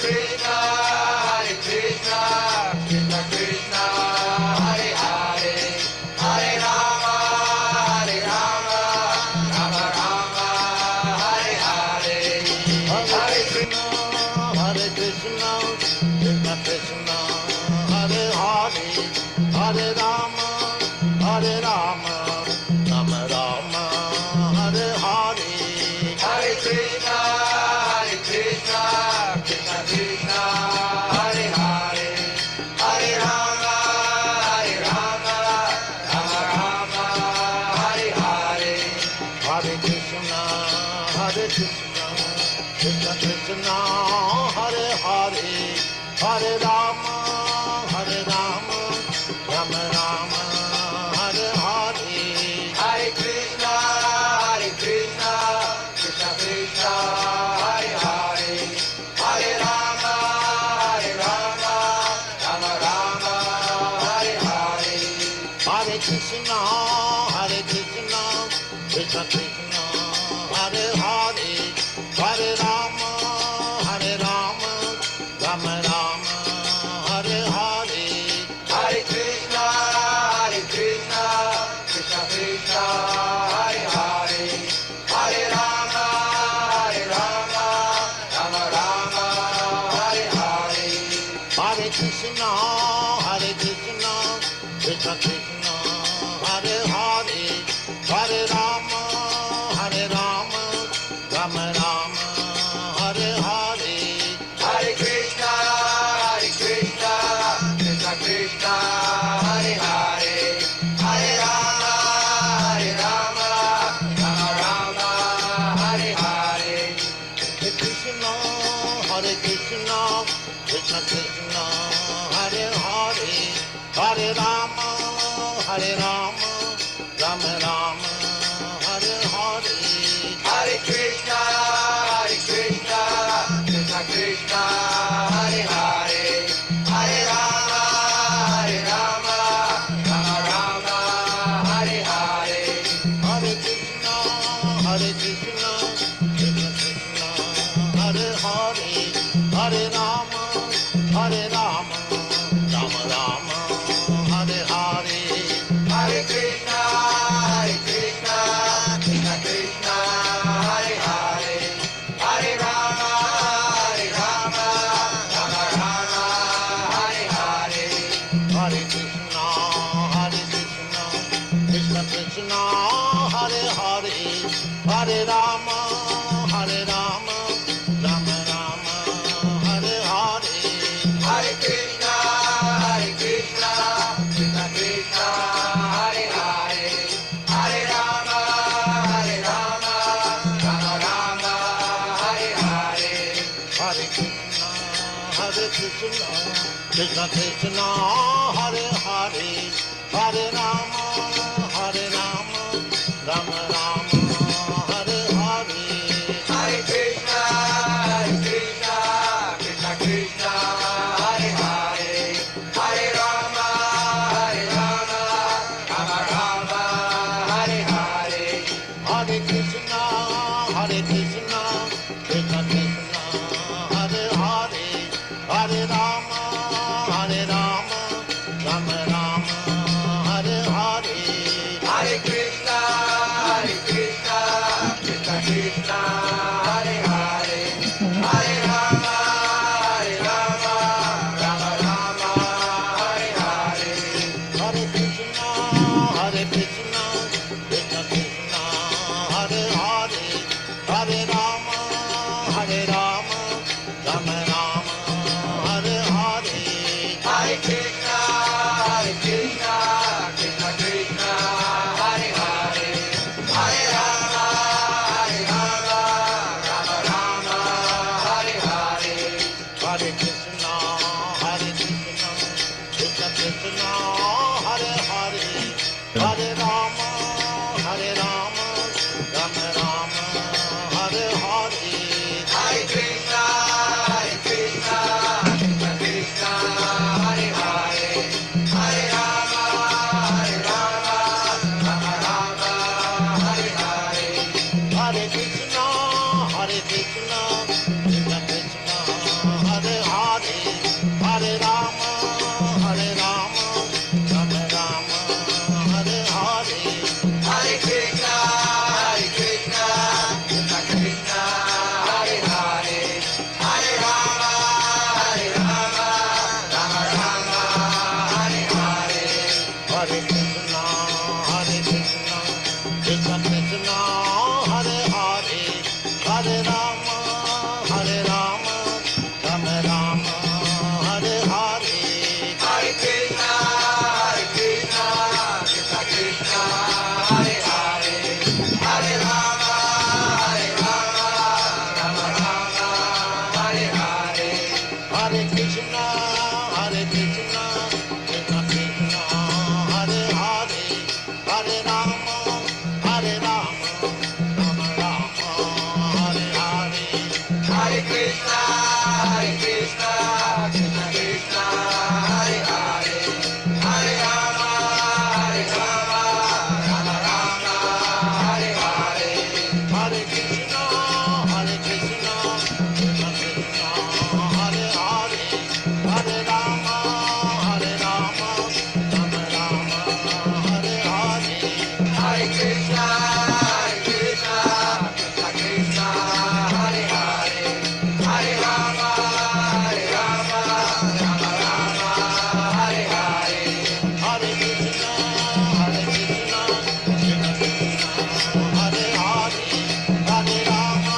Krishna, Krishna Krishna, Hare Hare, Hare Rama, Rama Rama, Hare Hare. Hare Krishna, Hare Krishna, Krishna Krishna, Hare Hare, Hare Rama, Rama Rama, Hare Hare. Hare Krishna, Krishna Krishna, Hare Hare, Hare Rama, Rama Rama, Hare Hare. Hare Krishna, Krishna Krishna, Hare Hare, Hare Rama, Rama Rama, Hare Hare. Hare Krishna, Krishna Krishna, Hare Hare, Hare Rama, Rama Rama, Hare Hare. Hare Krishna, Krishna Krishna, Hare Hare, Hare Rama, Rama Rama, Hare Hare. Hare Krishna, Krishna Krishna, Hare Hare, Hare Rama, Rama Rama, Hare Hare. Hare Krishna, Krishna Krishna, Hare Hare, Hare Rama, Rama Rama, Hare Hare. Hare Krishna, Krishna Krishna, Hare Hare, Hare Rama, Rama Rama, Hare Hare. Hare Krishna, Krishna Krishna, Hare Hare, Hare Rama, Rama Rama, Hare Hare. Hare Krishna, Krishna Krishna, Hare Hare, Hare Rama, Rama Rama, Hare Hare. Hare Krishna, Krishna Krishna, Hare Hare, Hare Rama, Rama Rama, Hare Hare. Hare Krishna, Krishna Krishna, Hare Hare, Hare Rama, Rama Rama, Hare Hare. Hare Krishna, Krishna Krishna, Hare Hare, Hare Rama, Rama Rama, Hare Hare. Hare Krishna, Krishna Krishna, Hare Hare, Hare Rama, Rama Rama, Hare Hare. Hare Krishna, Krishna Krishna, Hare Hare, Hare Rama, Rama Rama, Hare Hare. Hare Krishna, Krishna Krishna, Hare Hare, Hare Rama, Rama Rama, Hare Hare. Hare Krishna, Krishna Krishna, Hare Hare, Hare Rama, Rama Rama, Hare Hare. Hare Krishna, Krishna Krishna, Hare Hare, Hare Rama, Rama Rama, Hare Hare. Hare Krishna, Krishna Krishna, Hare Hare, Hare Rama, Rama Rama, Hare Hare. Hare Krishna, Krishna Krishna, Hare Hare, Hare Rama, Rama Rama, Hare Hare. Hare Krishna, Krishna Krishna, Hare Hare, Hare Rama, Rama Rama, Hare Hare. Hare Krishna, Hare Krishna, Krishna Krishna, Hare Hare, Hare Rama, Rama Rama, Hare Hare. Hare Krishna, Krishna Krishna, Hare Hare, Hare Rama, Rama Rama, Hare Hare. Hare Krishna, Krishna Krishna, Hare Hare, Hare Rama, Rama Rama, Hare Hare. Hare Krishna, Krishna Krishna, Hare Hare, Hare Rama, Rama Rama, Hare Hare. Hare Krishna, Krishna Krishna, Hare Hare, Hare Rama, Rama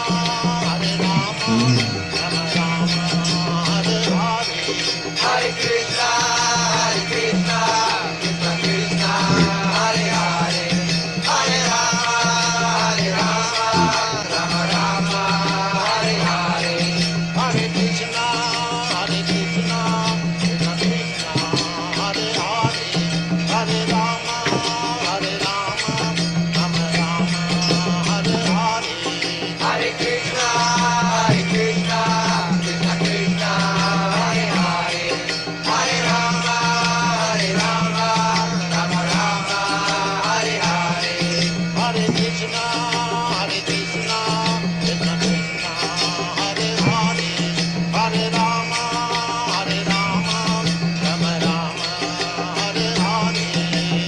Rama, Hare Hare. Hare Krishna, Krishna Krishna, Hare Hare, Hare Rama, Rama Rama, Hare Hare. Hare Krishna, Krishna Krishna, Hare Hare, Hare Rama, Rama Rama, Hare Hare. Hare Krishna, Krishna Krishna, Hare Hare, Hare Rama, Rama Rama, Hare Hare. Hare Krishna, Krishna Krishna, Hare Hare, Hare Rama, Rama Rama, Hare Hare.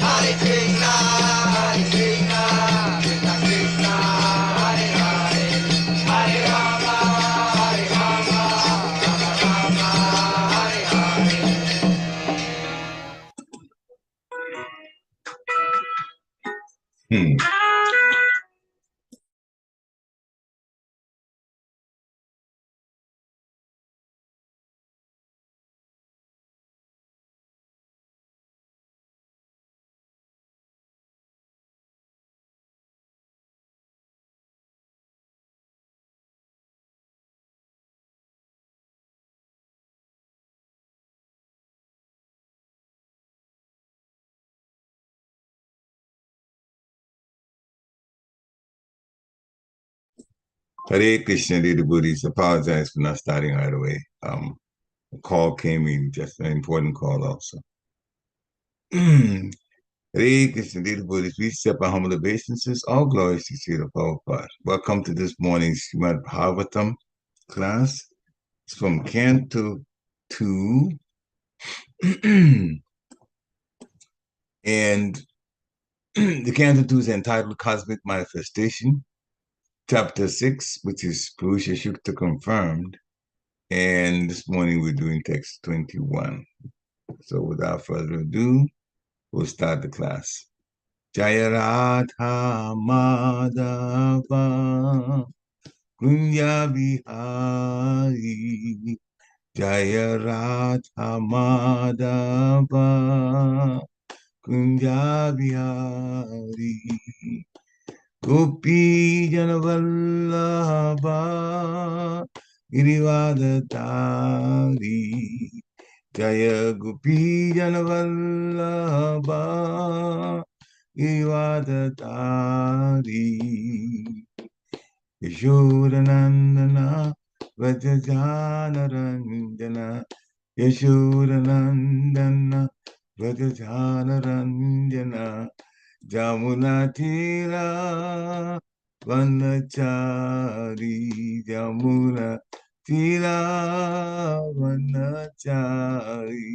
Hare Krishna, Krishna Krishna, Hare Hare, Hare Rama, Rama Rama, Hare Hare. Hare Krishna, dear devotees. Apologize for not starting right away. A call came in, just an important call also. Hare Krishna, dear devotees. We accept our humble obeisances. All glories to Srila Prabhupada. Welcome to this morning's Srimad Bhagavatam class. It's from Canto 2. And the Canto 2 is entitled Cosmic Manifestation. Chapter 6, which is puruṣas Yukta confirmed. And this morning we're doing text 21. So without further ado, we'll start the class. Jaya Radha Madhava Kunya Bihari, Jaya Radha Madhava Kunya Bihari, Gopi Janavallabha Girivadhatari, Jaya Gopi Janavallabha Girivadhatari, Yashodanandana Vrajajanaranjana, Yashodanandana Vrajajanaranjana, Jamunatira Vanachari, Jamunatira Vanachari,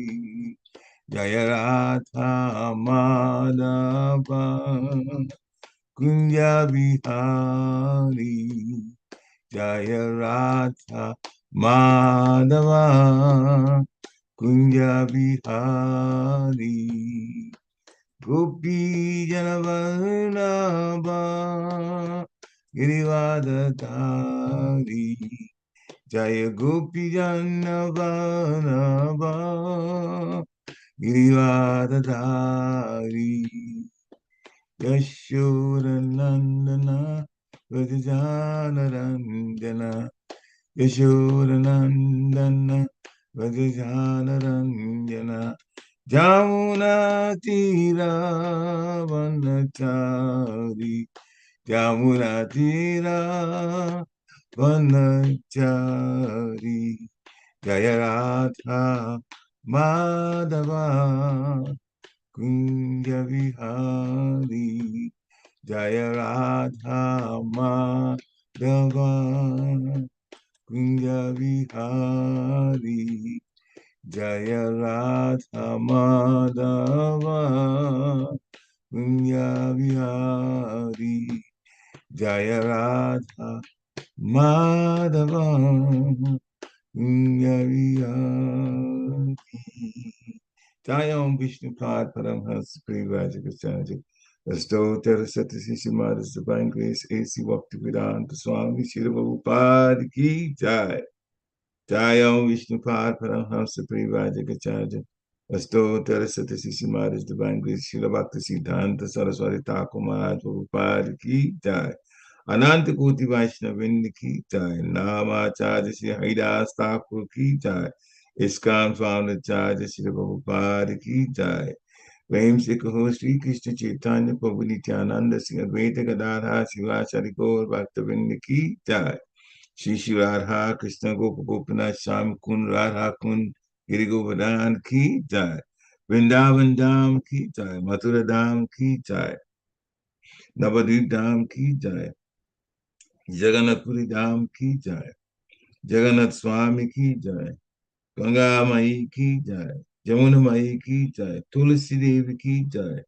Jaya Radha Madhava Kunya Bihari, Jaya Radha Madhava Kunya Bihari, Gopi Janavallabha Girivadhatari, Jaya Gopi Janavallabha Girivadhatari, Yashodanandana Vrajajanaranjana, Yashodanandana Vajajanaranjana Jamunatira Vanachari Jamunatira Vanachari Jaya Radha Madhava Kunja Vihari Jaya Radha Madhava Kunja Vihari Jaya Radha Madhava Kunja Vihari Jaya Radha Madhava Kunja Vihari. Jayam Vishnupad Paramhans Privajakachaji. Astottara Sṛtī Srimādas Divine Grace A.C. Bhaktivedanta Swami Śrīla Prabhupada Ki Jai. Jayam Vishnupad Paramhans Privajakachaji. Astottara Sṛtī Srimādas Divine Grace Śrīla Bhaktisiddhanta Saraswati Thakur Maharaj Prabhupada Ki Jai. Ananta Koti Vaishnavin Ki Jai. Namacharya Śrī Haridas Thakur Ki Jai. ISKCON founder Acharya Śrīla Prabhupada Ki Jai. Prem se kaho Sri Krishna Chaitanya Prabhu Nityananda Sri Advaita Gadadhar Sivasari Gaur Bhaktavinda Ki Jai. Shri Shri Radha Krishna Gopa Gopinath Swami Kund Radha Kund Giri Govardhan Ki Jai. Vrindavan Dham Ki Jai. Mathura Dham Ki Jai. Navadvip Dham Ki Jai. Jagannath Puri Dham Ki Jai. Jagannath Swami Ki Jai. Ganga Mai Ki Jai. Jamuna Mai Ki Jai. Tulsi Devi Ki Jai.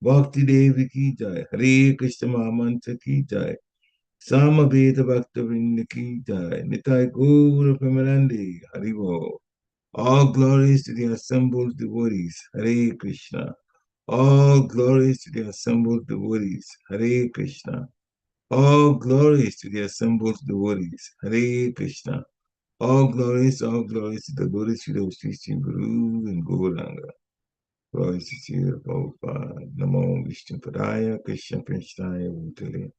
Bhakti Devi Ki Jai. Hare Krishna Mahamantra Ki Jai. Samaveta Bhaktavinda Ki Jai. Nitai Gaura Premanande Haribo. All glories to the assembled devotees. Hare Krishna. All glories to the assembled devotees. Hare Krishna. All glories to the assembled devotees. Hare Krishna. All glories to the glories to the Sri Guru and Gauranga. Glories to Sri Prabhupada. Namo Vishnu Padaya Krishna Prishnaya Bhutale.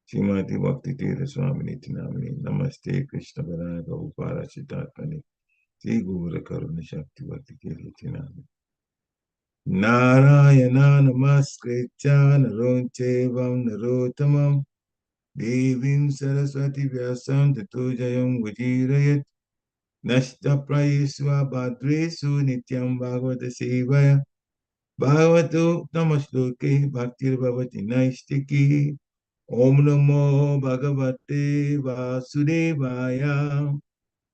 Srimati Bhakti Tirtha Swami Nitinamani. Namaste Krishna Padaya Prabhupada Chitatmani. Sri Guru Karuna Shakti Bhakti Tirtha Narayana Namaskritya Naronchevam Narotamam Devim Saraswati Vyasam Tato Jayam Vajirayat Nashta Prayesva Bhadresu Nityam Bhagavata Sevaya Bhagavato Namashloke Bhaktir Bhavati Naistiki Om Namo Bhagavate Vasudevaya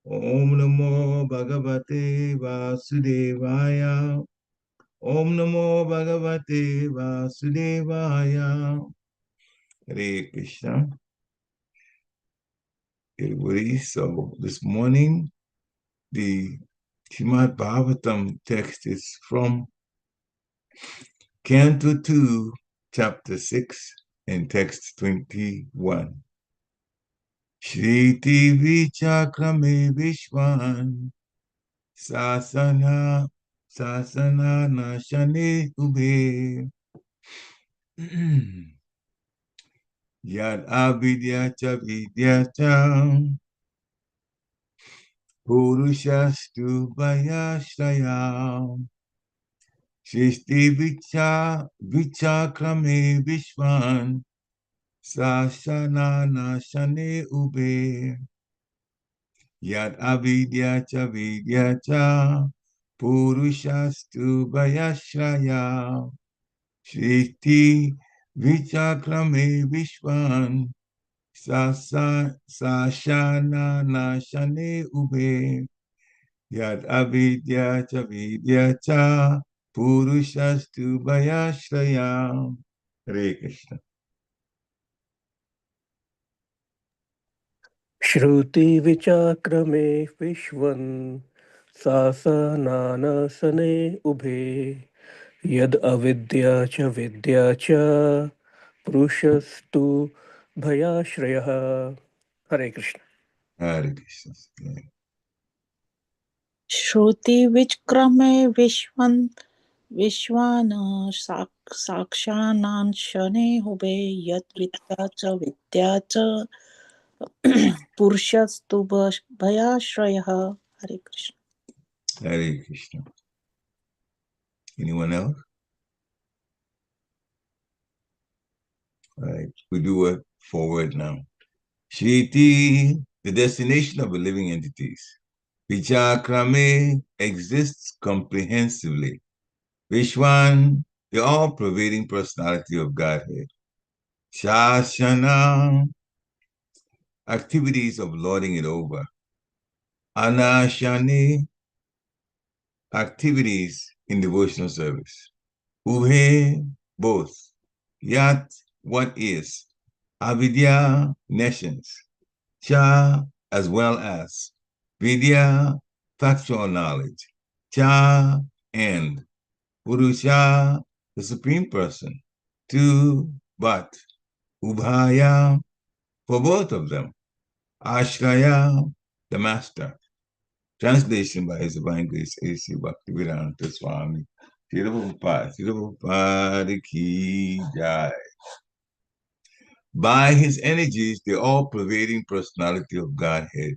Om Namo Bhagavate Vasudevaya Om Namo Bhagavate Vasudevaya. Hare Krishna. Everybody, so this morning, the Srimad Bhagavatam text is from Canto 2, Chapter 6, and text 21. Sṛtī vicakrame viśvaṅ sāśanānaśane ubhe yad avidyā ca vidyā ca puruṣas tūbhayāśrayaḥ sṛtī vicakrame viśvaṅ sāśanānaśane ubhe yad avidyā ca puruṣas tūbhayāśrayaḥ sṛtī vicakrame viśvaṅ sāśanānaśane ubhe yad avidyā ca puruṣas tūbhayāśrayaḥ. Hare Krishna. sṛtī vicakrame viśvaṅ sāśanānaśane ubhe yad avidyā ca puruṣas tūbhayāśrayaḥ. Hare Krishna. Hare Krishna. sṛtī vicakrame viśvaṅ sāśanānaśane ubhe yad vidyā ca puruṣas tūbhayāśrayaḥ. Hare Krishna. Hare Krishna. Anyone else? All right, we do it forward now. Sṛtī, the destination of the living entities. Vicakrame exists comprehensively. viśvaṅ, the all-pervading personality of Godhead. Sāśanānaśane, activities of lording it over. Sāśanānaśane, activities in devotional service. Ubhe, both. Yat, what is. Avidyā, nescience. Cha, as well as. Vidyā, factual knowledge. Cha, and. Puruṣas, the Supreme Person. Two, but. Ubhe, for both of them. Avidyā, the Master. Translation by His Divine Grace A.C. Bhaktivedanta Swami. Sṛtī ki jai. By his energies, the all-pervading personality of Godhead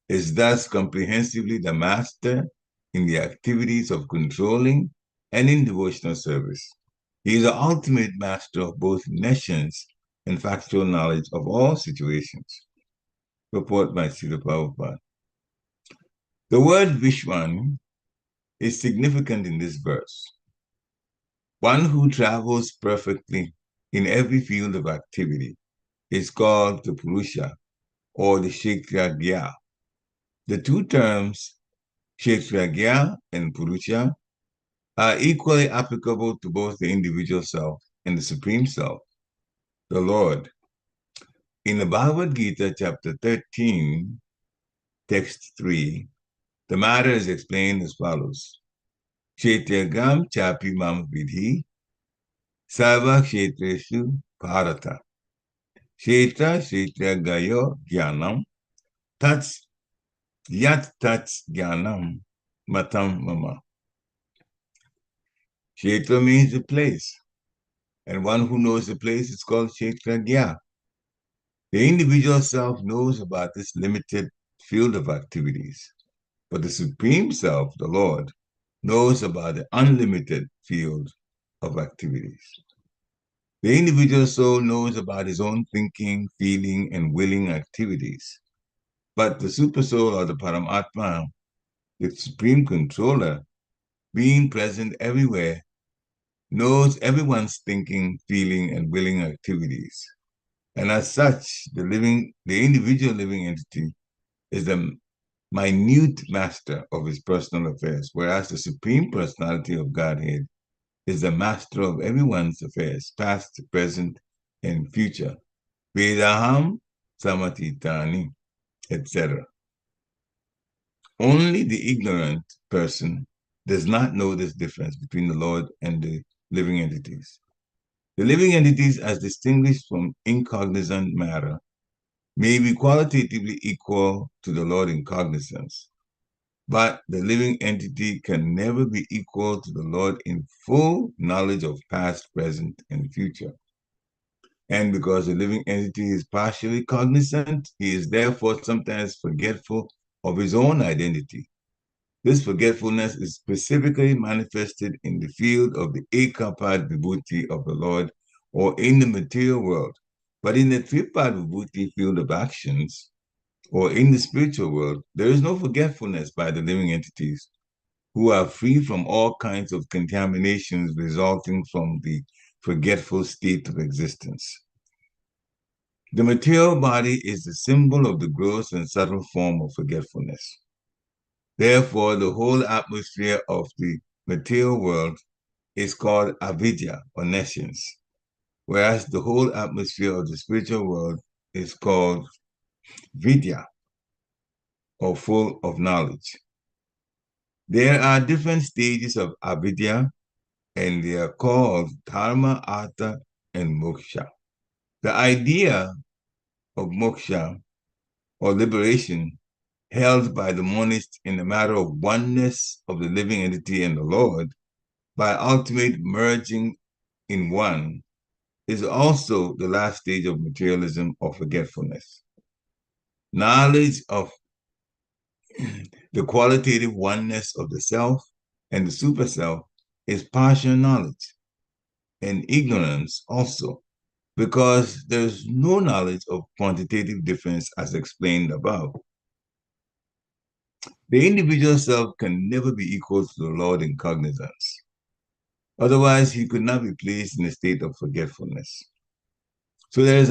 is thus comprehensively the master in the activities of controlling and in devotional service. He is the ultimate master of both nescience and factual knowledge of all situations. Purport by Srila Prabhupada. The word viśvaṅ is significant in this verse. One who travels perfectly in every field of activity is called the puruṣas, or the kshetrajñā. The two terms, kshetrajñā and puruṣas, are equally applicable to both the individual self and the Supreme Self, the Lord. In the Bhagavad Gita, chapter 13, text 3, the matter is explained as follows. Kshetrajñam chapi mam vidhi, sarva kshetreshu bharata. Kshetra kshetrajñayo jnanam, tats yat tats jnanam matam mama. Kshetra means the place, and one who knows the place is called kshetrajñā. The individual self knows about this limited field of activities, but the Supreme Self, the Lord, knows about the unlimited field of activities. The individual soul knows about his own thinking, feeling, and willing activities, but the Supersoul, or the Paramatma, the Supreme Controller, being present everywhere, knows everyone's thinking, feeling, and willing activities. And as such, the individual living entity is the minute master of his personal affairs, whereas the Supreme Personality of Godhead is the master of everyone's affairs, past, present, and future. Vedaham samatitani, etc. Only the ignorant person does not know this difference between the Lord and the living entities. The living entities, as distinguished from incognizant matter, may be qualitatively equal to the Lord in cognizance, but the living entity can never be equal to the Lord in full knowledge of past, present, and future. And because the living entity is partially cognizant, he is therefore sometimes forgetful of his own identity. This forgetfulness is specifically manifested in the field of the ekapad vibhuti of the Lord, or in the material world. But in the tripad vibhuti field of actions, or in the spiritual world, there is no forgetfulness by the living entities, who are free from all kinds of contaminations resulting from the forgetful state of existence. The material body is the symbol of the gross and subtle form of forgetfulness. Therefore, the whole atmosphere of the material world is called avidyā, or nescience, whereas the whole atmosphere of the spiritual world is called vidyā, or full of knowledge. There are different stages of avidyā, and they are called dharma, artha, and moksha. The idea of moksha, or liberation, held by the monist in the matter of oneness of the living entity and the Lord, by ultimate merging in one, is also the last stage of materialism or forgetfulness. Knowledge of the qualitative oneness of the self and the super self is partial knowledge, and ignorance also, because there's no knowledge of quantitative difference as explained above. The individual self can never be equal to the Lord in cognizance. Otherwise, he could not be placed in a state of forgetfulness. So there is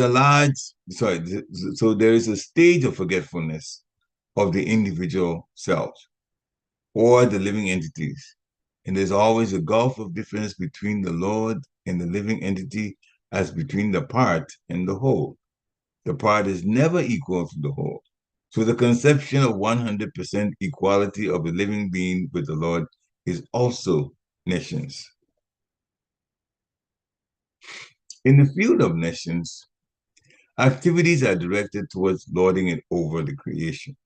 a stage of forgetfulness of the individual self or the living entities. And there's always a gulf of difference between the Lord and the living entity as between the part and the whole. The part is never equal to the whole. So the conception of 100% equality of a living being with the Lord is also nescience. In the field of nescience, activities are directed towards lording it over the creation.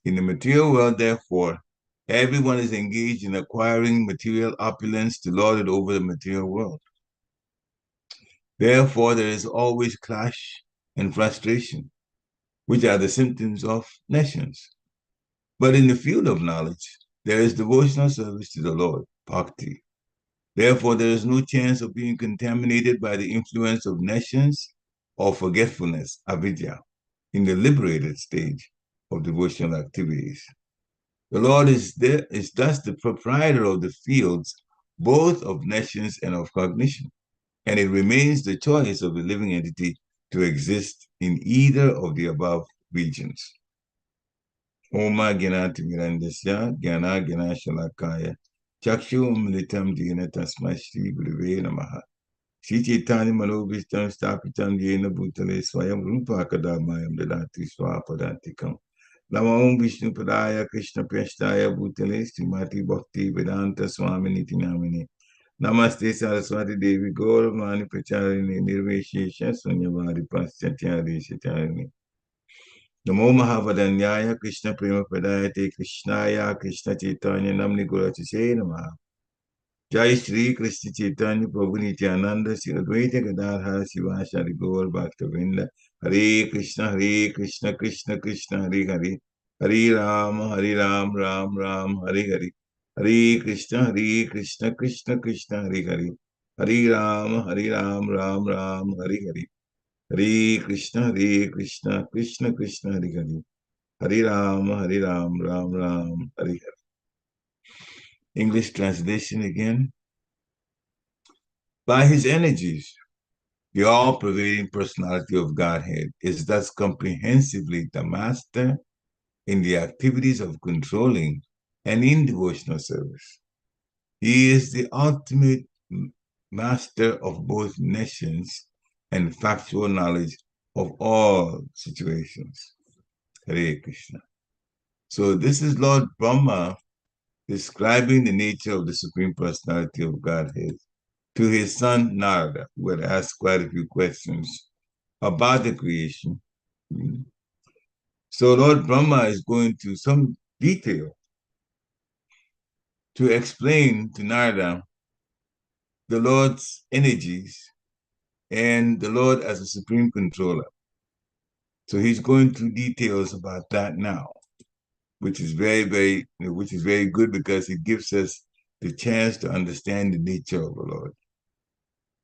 In the material world, therefore, everyone is engaged in acquiring material opulence to lord it over the material world. Therefore, there is always clash and frustration, which are the symptoms of nescience. But in the field of knowledge, there is devotional service to the Lord, bhakti. Therefore, there is no chance of being contaminated by the influence of nescience or forgetfulness, avidyā, in the liberated stage of devotional activities. The Lord is thus the proprietor of the fields, both of nescience and of cognition, and it remains the choice of the living entity to exist in either of the above regions. Oma Gyanati Mirandasya, Gyana Gyana Shalakaya, Chakshu Umlitam Dina Tasma Shri Gurave Namaha. Shri Chaitanya Manobhishtam Stapitam Yena Bhutale Swayam Rupa Kadamayam Dadati Swapadantikam. Nama Om Vishnu Padaya Krishna Prashtaya Bhutale Srimati Bhakti Vedanta Swami Niti Namini. Namaste Saraswati Devi Gauravani Pracharini Nirveshesha Sunyavari Paschatya Charini. Namo Mahavadanyaya Krishna Prema Padayate Krishnaya Krishna Chaitanya Namni Gurachise Namaha. Jai Shri Krishna Chaitanya Prabhu Nityananda Shri Advaita Gadadhara Sivasari Gaur Bhaktavinda. Hare Krishna Krishna Krishna Hare Hare. Hare Ram Ram Hare Hare. Hare Krishna Krishna Krishna Hare Hare. Hare Ram Ram Hare Hare. Hare Krishna Krishna Krishna Hare Hare. Hare Ram Ram Hare Hare. English translation again. By his energies, the all-pervading personality of Godhead is thus comprehensively the master in the activities of controlling and in devotional service. He is the ultimate master of both nescience and factual knowledge of all situations. Hare Krishna. So this is Lord Brahma describing the nature of the Supreme Personality of Godhead to his son Narada, who had asked quite a few questions about the creation. So Lord Brahma is going to some detail to explain to Narada the Lord's energies and the Lord as a supreme controller. So he's going through details about that now, which is very good because it gives us the chance to understand the nature of the Lord.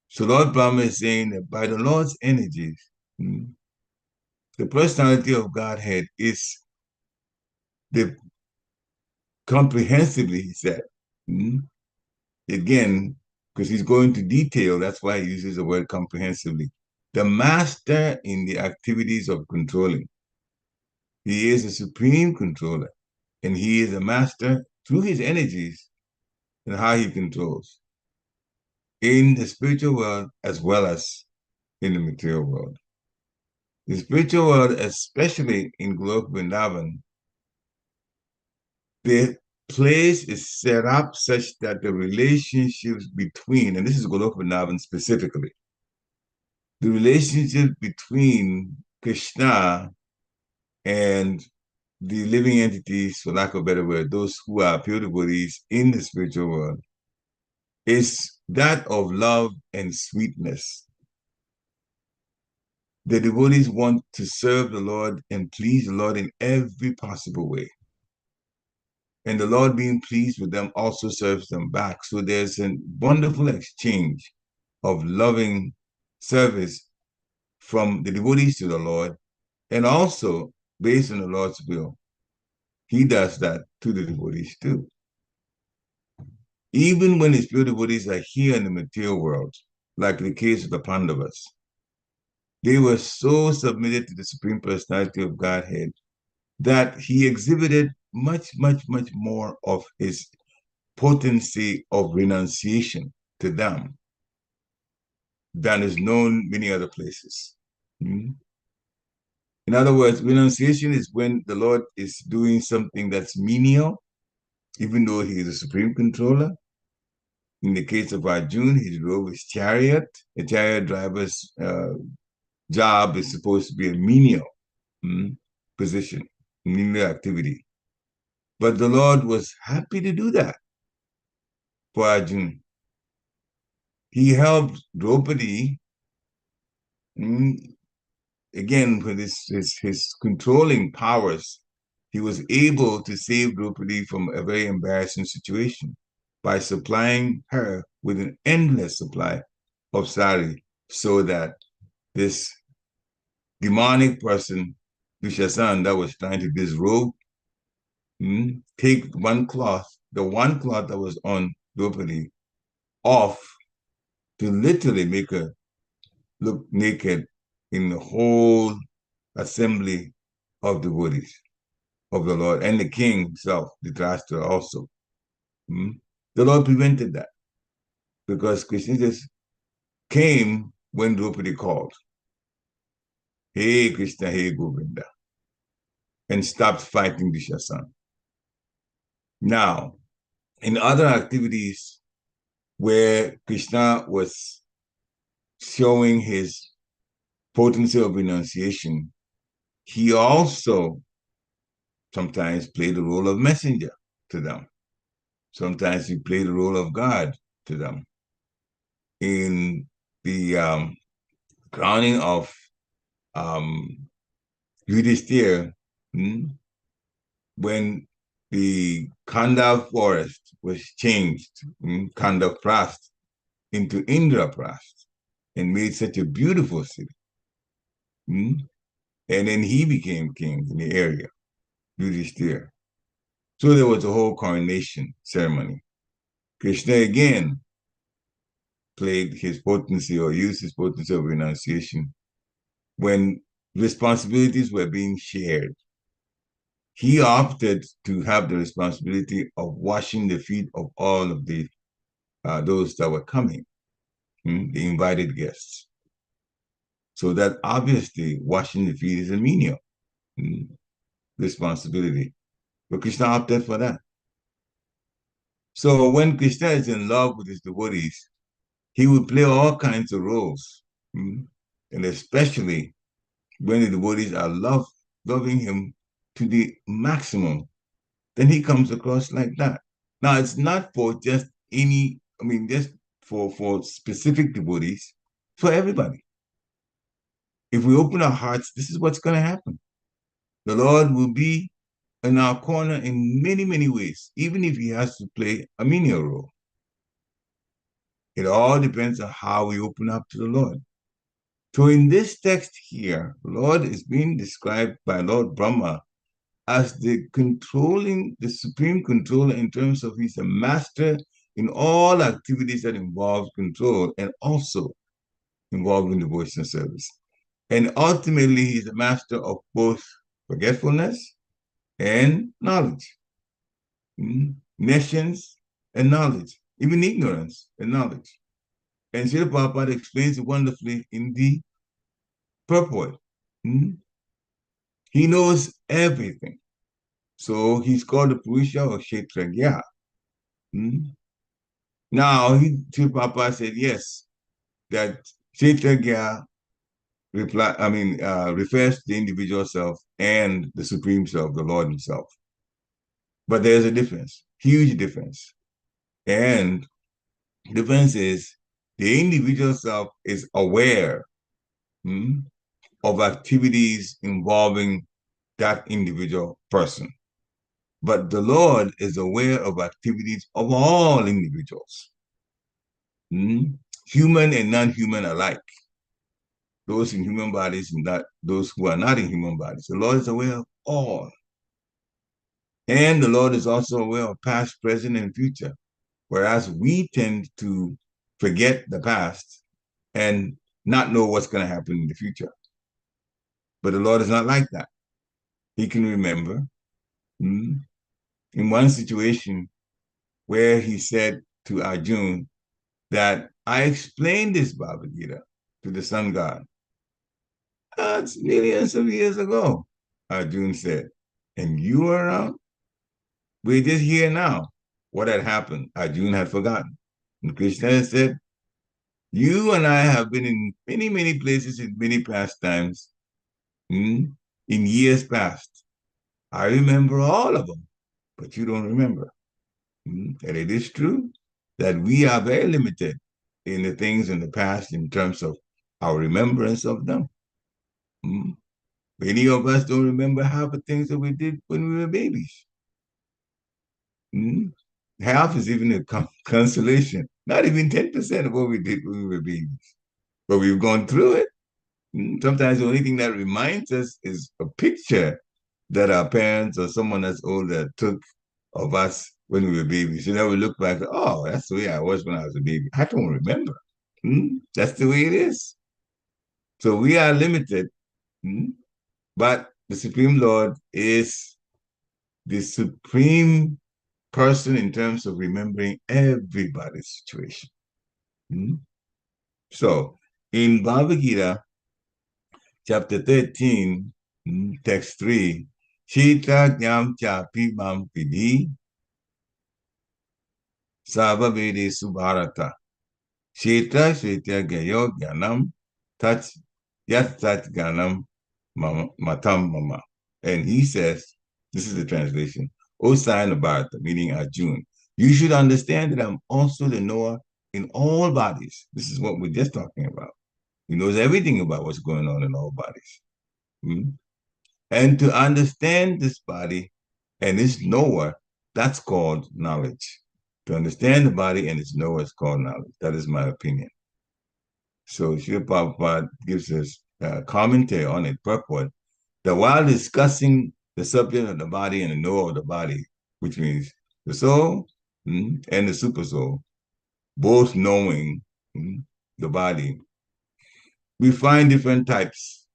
So Lord Brahma is saying that by the Lord's energies, the personality of Godhead is the comprehensively, he said. Again, because he's going to detail, that's why he uses the word comprehensively. The master in the activities of controlling. He is a supreme controller, and he is a master through his energies and how he controls in the spiritual world as well as in the material world. The spiritual world, especially in Golok Vrindavan, the place is set up such that the relationships between, and this is Golok Vrindavan specifically, the relationship between Krishna and the living entities, for lack of a better word, those who are pure devotees in the spiritual world, is that of love and sweetness. the devotees want to serve the Lord and please the Lord in every possible way. And the Lord being pleased with them also serves them back. So there's a wonderful exchange of loving service from the devotees to the Lord, and also based on the Lord's will. He does that to the devotees too. Even when his pure devotees are here in the material world, like the case of the Pandavas, they were so submitted to the Supreme Personality of Godhead that he exhibited much, much, much more of his potency of renunciation to them than is known many other places. In other words, renunciation is when the Lord is doing something that's menial, even though he is a supreme controller. In the case of Arjuna, he drove his chariot. A chariot driver's job is supposed to be a menial position, menial activity. But the Lord was happy to do that for Arjuna. He helped Draupadi, again, with his controlling powers. He was able to save Draupadi from a very embarrassing situation by supplying her with an endless supply of sari, so that this demonic person, Dushasana, that was trying to disrobe, take one cloth, the one cloth that was on Draupadi, off to literally make her look naked in the whole assembly of devotees of the Lord, and the king himself, Dhritarashtra also. The Lord prevented that because Krishna just came when Draupadi called, "Hey Krishna, hey Govinda," and stopped fighting Dushasana. Now, in other activities where Krishna was showing his potency of renunciation, he also sometimes played the role of messenger to them. Sometimes he played the role of God to them. In the crowning of Yudhishthira, when the Kanda forest was changed, Kanda Prast, into Indraprast, and made such a beautiful city. And then he became king in the area, Yudhishthira. So there was a whole coronation ceremony. Krishna again played his potency or used his potency of renunciation when responsibilities were being shared. He opted to have the responsibility of washing the feet of all of the those that were coming, the invited guests. So that obviously washing the feet is a menial responsibility. But Krishna opted for that. So when Krishna is in love with his devotees, he would play all kinds of roles, and especially when the devotees are loving him to the maximum, then he comes across like that. Now, it's not for just just for specific devotees, for everybody. If we open our hearts, this is what's going to happen. The Lord will be in our corner in many, many ways, even if he has to play a menial role. It all depends on how we open up to the Lord. So in this text here, the Lord is being described by Lord Brahma as the supreme controller in terms of he's a master in all activities that involve control and also involving devotional service. And ultimately, he's a master of both forgetfulness and knowledge, nescience and knowledge, even ignorance and knowledge. And Srila Prabhupada explains it wonderfully in the purport. He knows everything. So he's called the puruṣas or kshetrajñā. Now, Srila Prabhupada said yes, that kshetrajñā refers to the individual self and the supreme self, the Lord himself. But there's a difference, huge difference. And the difference is the individual self is aware of activities involving that individual person. But the Lord is aware of activities of all individuals, human and non-human alike, those in human bodies and not those who are not in human bodies. The Lord is aware of all. And the Lord is also aware of past, present, and future, whereas we tend to forget the past and not know what's going to happen in the future. But the Lord is not like that. He can remember. In one situation where he said to Arjuna that I explained this Bhagavad Gita to the sun god. That's millions of years ago, Arjuna said. And you were around? We're just here now. What had happened? Arjuna had forgotten. And Krishna said, you and I have been in many, many places in many pastimes in years past. I remember all of them, but you don't remember. And it is true that we are very limited in the things in the past in terms of our remembrance of them. Many of us don't remember half the things that we did when we were babies. Half is even a consolation. Not even 10% of what we did when we were babies. But we've gone through it. Sometimes the only thing that reminds us is a picture that our parents or someone that's older took of us when we were babies. So now we look back, oh, that's the way I was when I was a baby. I don't remember. That's the way it is. So we are limited, but the Supreme Lord is the supreme person in terms of remembering everybody's situation. So in Bhagavad Gita, chapter 13, text 3, Shita Jnam Chapi Mam Pidi Sava Vede Subharata Sheta Sheta Gayo Gyanam Tat Yat Tat Ganam Matam Mama. And he says, this is the translation, O sign of Bharata, meaning Arjuna, you should understand that I'm also the knower in all bodies. This is what we're just talking about. He knows everything about what's going on in all bodies. And to understand this body and its knower, that's called knowledge. To understand the body and its knower is called knowledge. That is my opinion. So Srila Prabhupada gives us a commentary on it, purport, that while discussing the subject of the body and the knower of the body, which means the soul and the super soul, both knowing the body, we find different types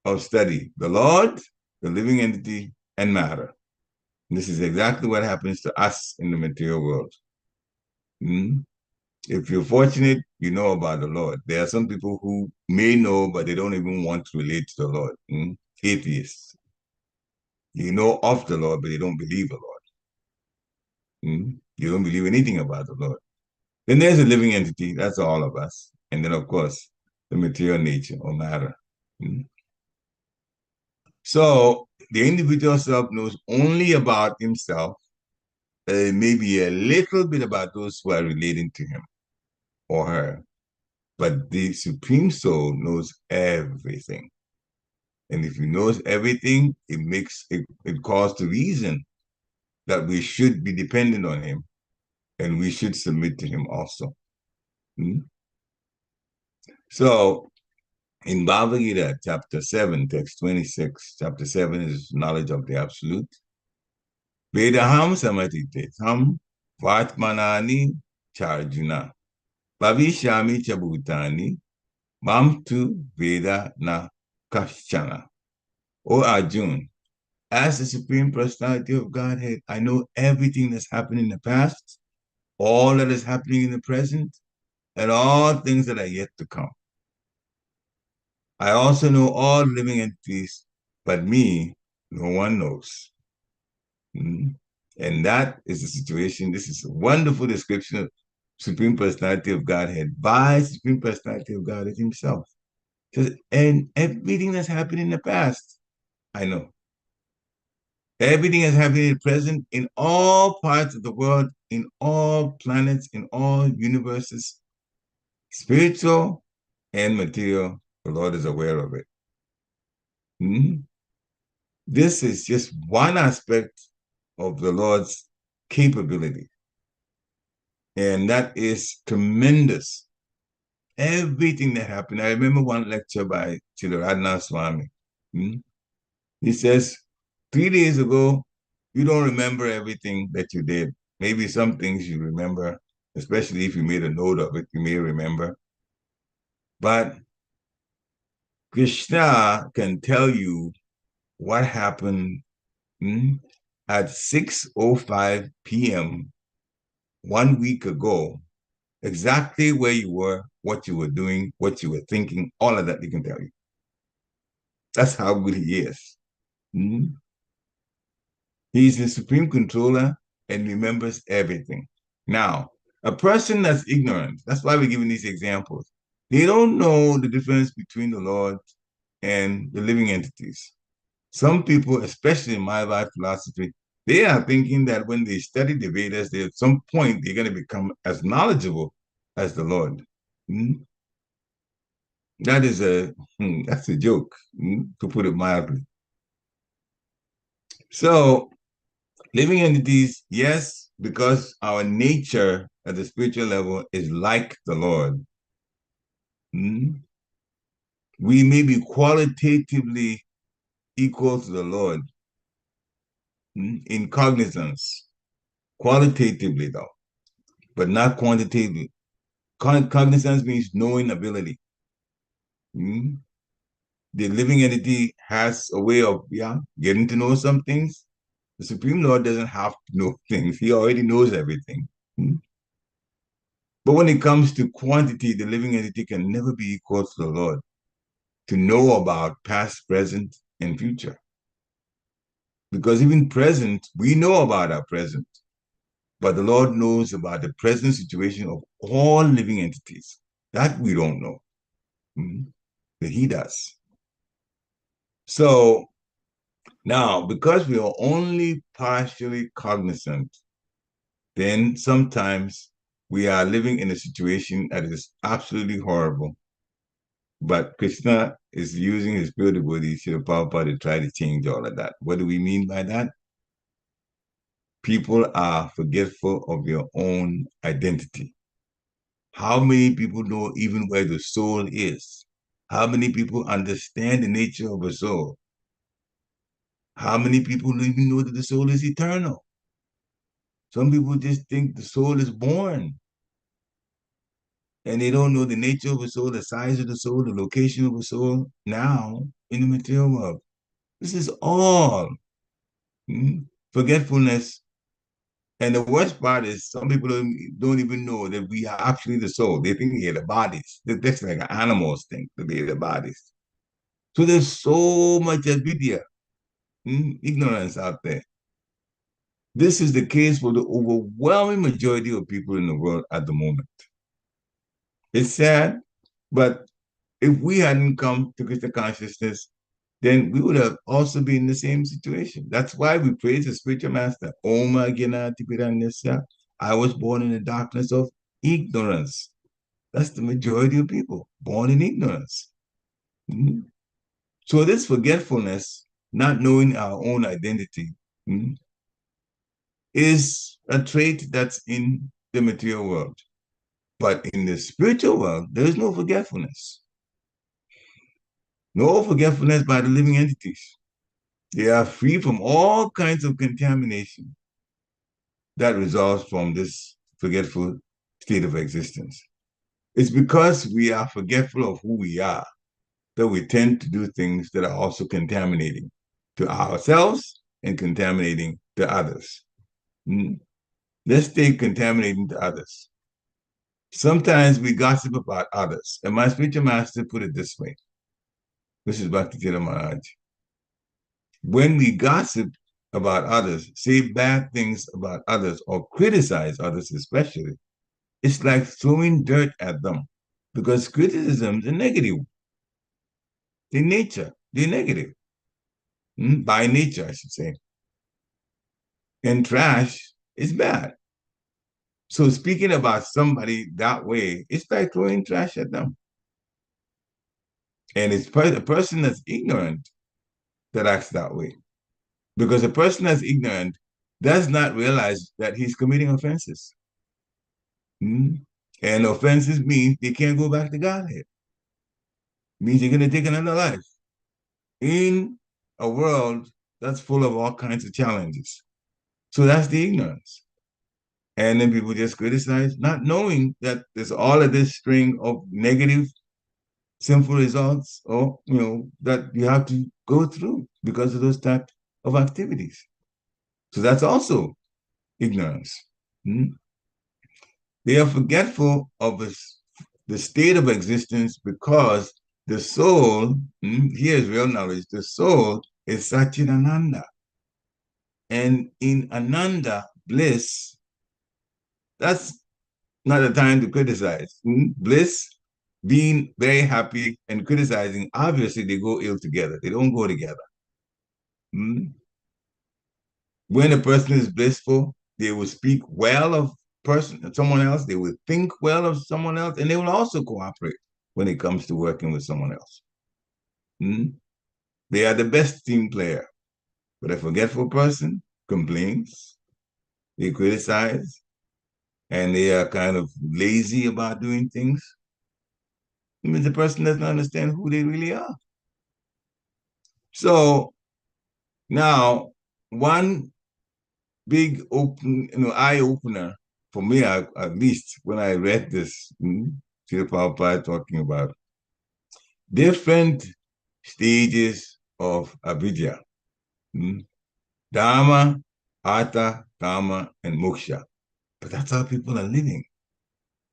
of study: the Lord, the living entity, and matter. And this is exactly what happens to us in the material world. If you're fortunate, you know about the Lord. There are some people who may know, but they don't even want to relate to the Lord. Atheists. You know of the Lord, but you don't believe the Lord. You don't believe anything about the Lord. Then there's a living entity, that's all of us. And then, of course, the material nature or matter. So the individual self knows only about himself, maybe a little bit about those who are relating to him or her. But the Supreme Soul knows everything. And if he knows everything, it calls to reason that we should be dependent on him and we should submit to him also. So in Bhagavad Gita, chapter 7, text 26, chapter 7 is knowledge of the absolute. Vedaham samatite tam vatmanani charjuna bhavishami chabhutani mam tu veda na kashchana. O Arjuna, as the Supreme Personality of Godhead, I know everything that's happened in the past, all that is happening in the present, and all things that are yet to come. I also know all living entities, but me, no one knows. And that is the situation. This is a wonderful description of Supreme Personality of Godhead by Supreme Personality of Godhead himself. And everything that's happened in the past, I know. Everything that's happening in the present, in all parts of the world, in all planets, in all universes, spiritual and material, the Lord is aware of it. Hmm? This is just one aspect of the Lord's capability. And that is tremendous. Everything that happened. I remember one lecture by Sṛtī Swami. He says, 3 days ago, you don't remember everything that you did. Maybe some things you remember, especially if you made a note of it, you may remember. But Krishna can tell you what happened at 6:05 p.m. 1 week ago, exactly where you were, what you were doing, what you were thinking, all of that he can tell you. That's how good he is. He's the supreme controller and remembers everything. Now, a person that's ignorant, that's why we're giving these examples. They don't know the difference between the Lord and the living entities. Some people, especially in my life philosophy, they are thinking that when they study the Vedas, at some point they're going to become as knowledgeable as the Lord. That is that's a joke, to put it mildly. So, living entities, yes, because our nature at the spiritual level is like the Lord. We may be qualitatively equal to the Lord in cognizance, qualitatively though, but not quantitatively. Cognizance means knowing ability. The living entity has a way of getting to know some things. The Supreme Lord doesn't have to know things. He already knows everything. But when it comes to quantity, the living entity can never be equal to the Lord to know about past, present, and future. Because even present, we know about our present, but the Lord knows about the present situation of all living entities. That we don't know, but he does. So now, because we are only partially cognizant, then sometimes we are living in a situation that is absolutely horrible. But Krishna is using his spiritual body, Srila Prabhupada, to try to change all of that. What do we mean by that? People are forgetful of their own identity. How many people know even where the soul is? How many people understand the nature of a soul? How many people even know that the soul is eternal? Some people just think the soul is born. And they don't know the nature of a soul, the size of the soul, the location of a soul now in the material world. This is all forgetfulness. And the worst part is some people don't even know that we are actually the soul. They think they are the bodies. That's like animals think that they are the bodies. So there's so much avidyā, ignorance out there. This is the case for the overwhelming majority of people in the world at the moment. It's sad, but if we hadn't come to Krishna consciousness, then we would have also been in the same situation. That's why we praise the spiritual master. I was born in the darkness of ignorance. That's the majority of people, born in ignorance. So this forgetfulness, not knowing our own identity, is a trait that's in the material world. But in the spiritual world, there is no forgetfulness. No forgetfulness by the living entities. They are free from all kinds of contamination that results from this forgetful state of existence. It's because we are forgetful of who we are that we tend to do things that are also contaminating to ourselves and contaminating to others. Let's stay contaminating to others. Sometimes we gossip about others. And my spiritual master put it this way. This is Bhakti Maharaj. When we gossip about others, say bad things about others, or criticize others especially, it's like throwing dirt at them because criticisms are negative. They're nature. They're negative. By nature, I should say. And trash is bad. So speaking about somebody that way, it's like throwing trash at them. And it's a person that's ignorant that acts that way. Because a person that's ignorant does not realize that he's committing offenses. And offenses means they can't go back to Godhead. Means you're going to take another life in a world that's full of all kinds of challenges. So that's the ignorance. And then people just criticize, not knowing that there's all of this string of negative, sinful results, or that you have to go through because of those type of activities. So that's also ignorance. They are forgetful of the state of existence because the soul, here is real knowledge, the soul is Satchidananda. And in Ananda, bliss, that's not a time to criticize. Bliss, being very happy, and criticizing, obviously they go ill together. They don't go together. When a person is blissful, they will speak well of someone else, they will think well of someone else, and they will also cooperate when it comes to working with someone else. They are the best team player. But a forgetful person complains, they criticize, and they are kind of lazy about doing things. It means the person doesn't understand who they really are. So now, one big eye-opener for me, at least when I read this, Srila Prabhupada talking about different stages of avidyā. Dharma, artha, kama, and moksha. But that's how people are living.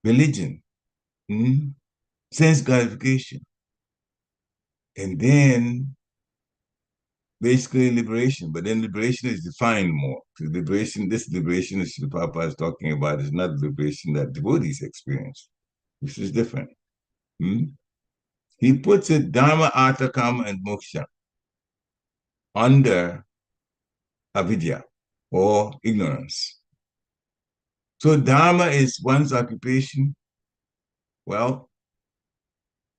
Religion, sense gratification. And then basically liberation. But then liberation is defined more. So this liberation that Srila Prabhupada is talking about is not the liberation that devotees experience. This is different. He puts it dharma, artha, kama, and moksha under avidyā, or ignorance. So dharma is one's occupation. Well,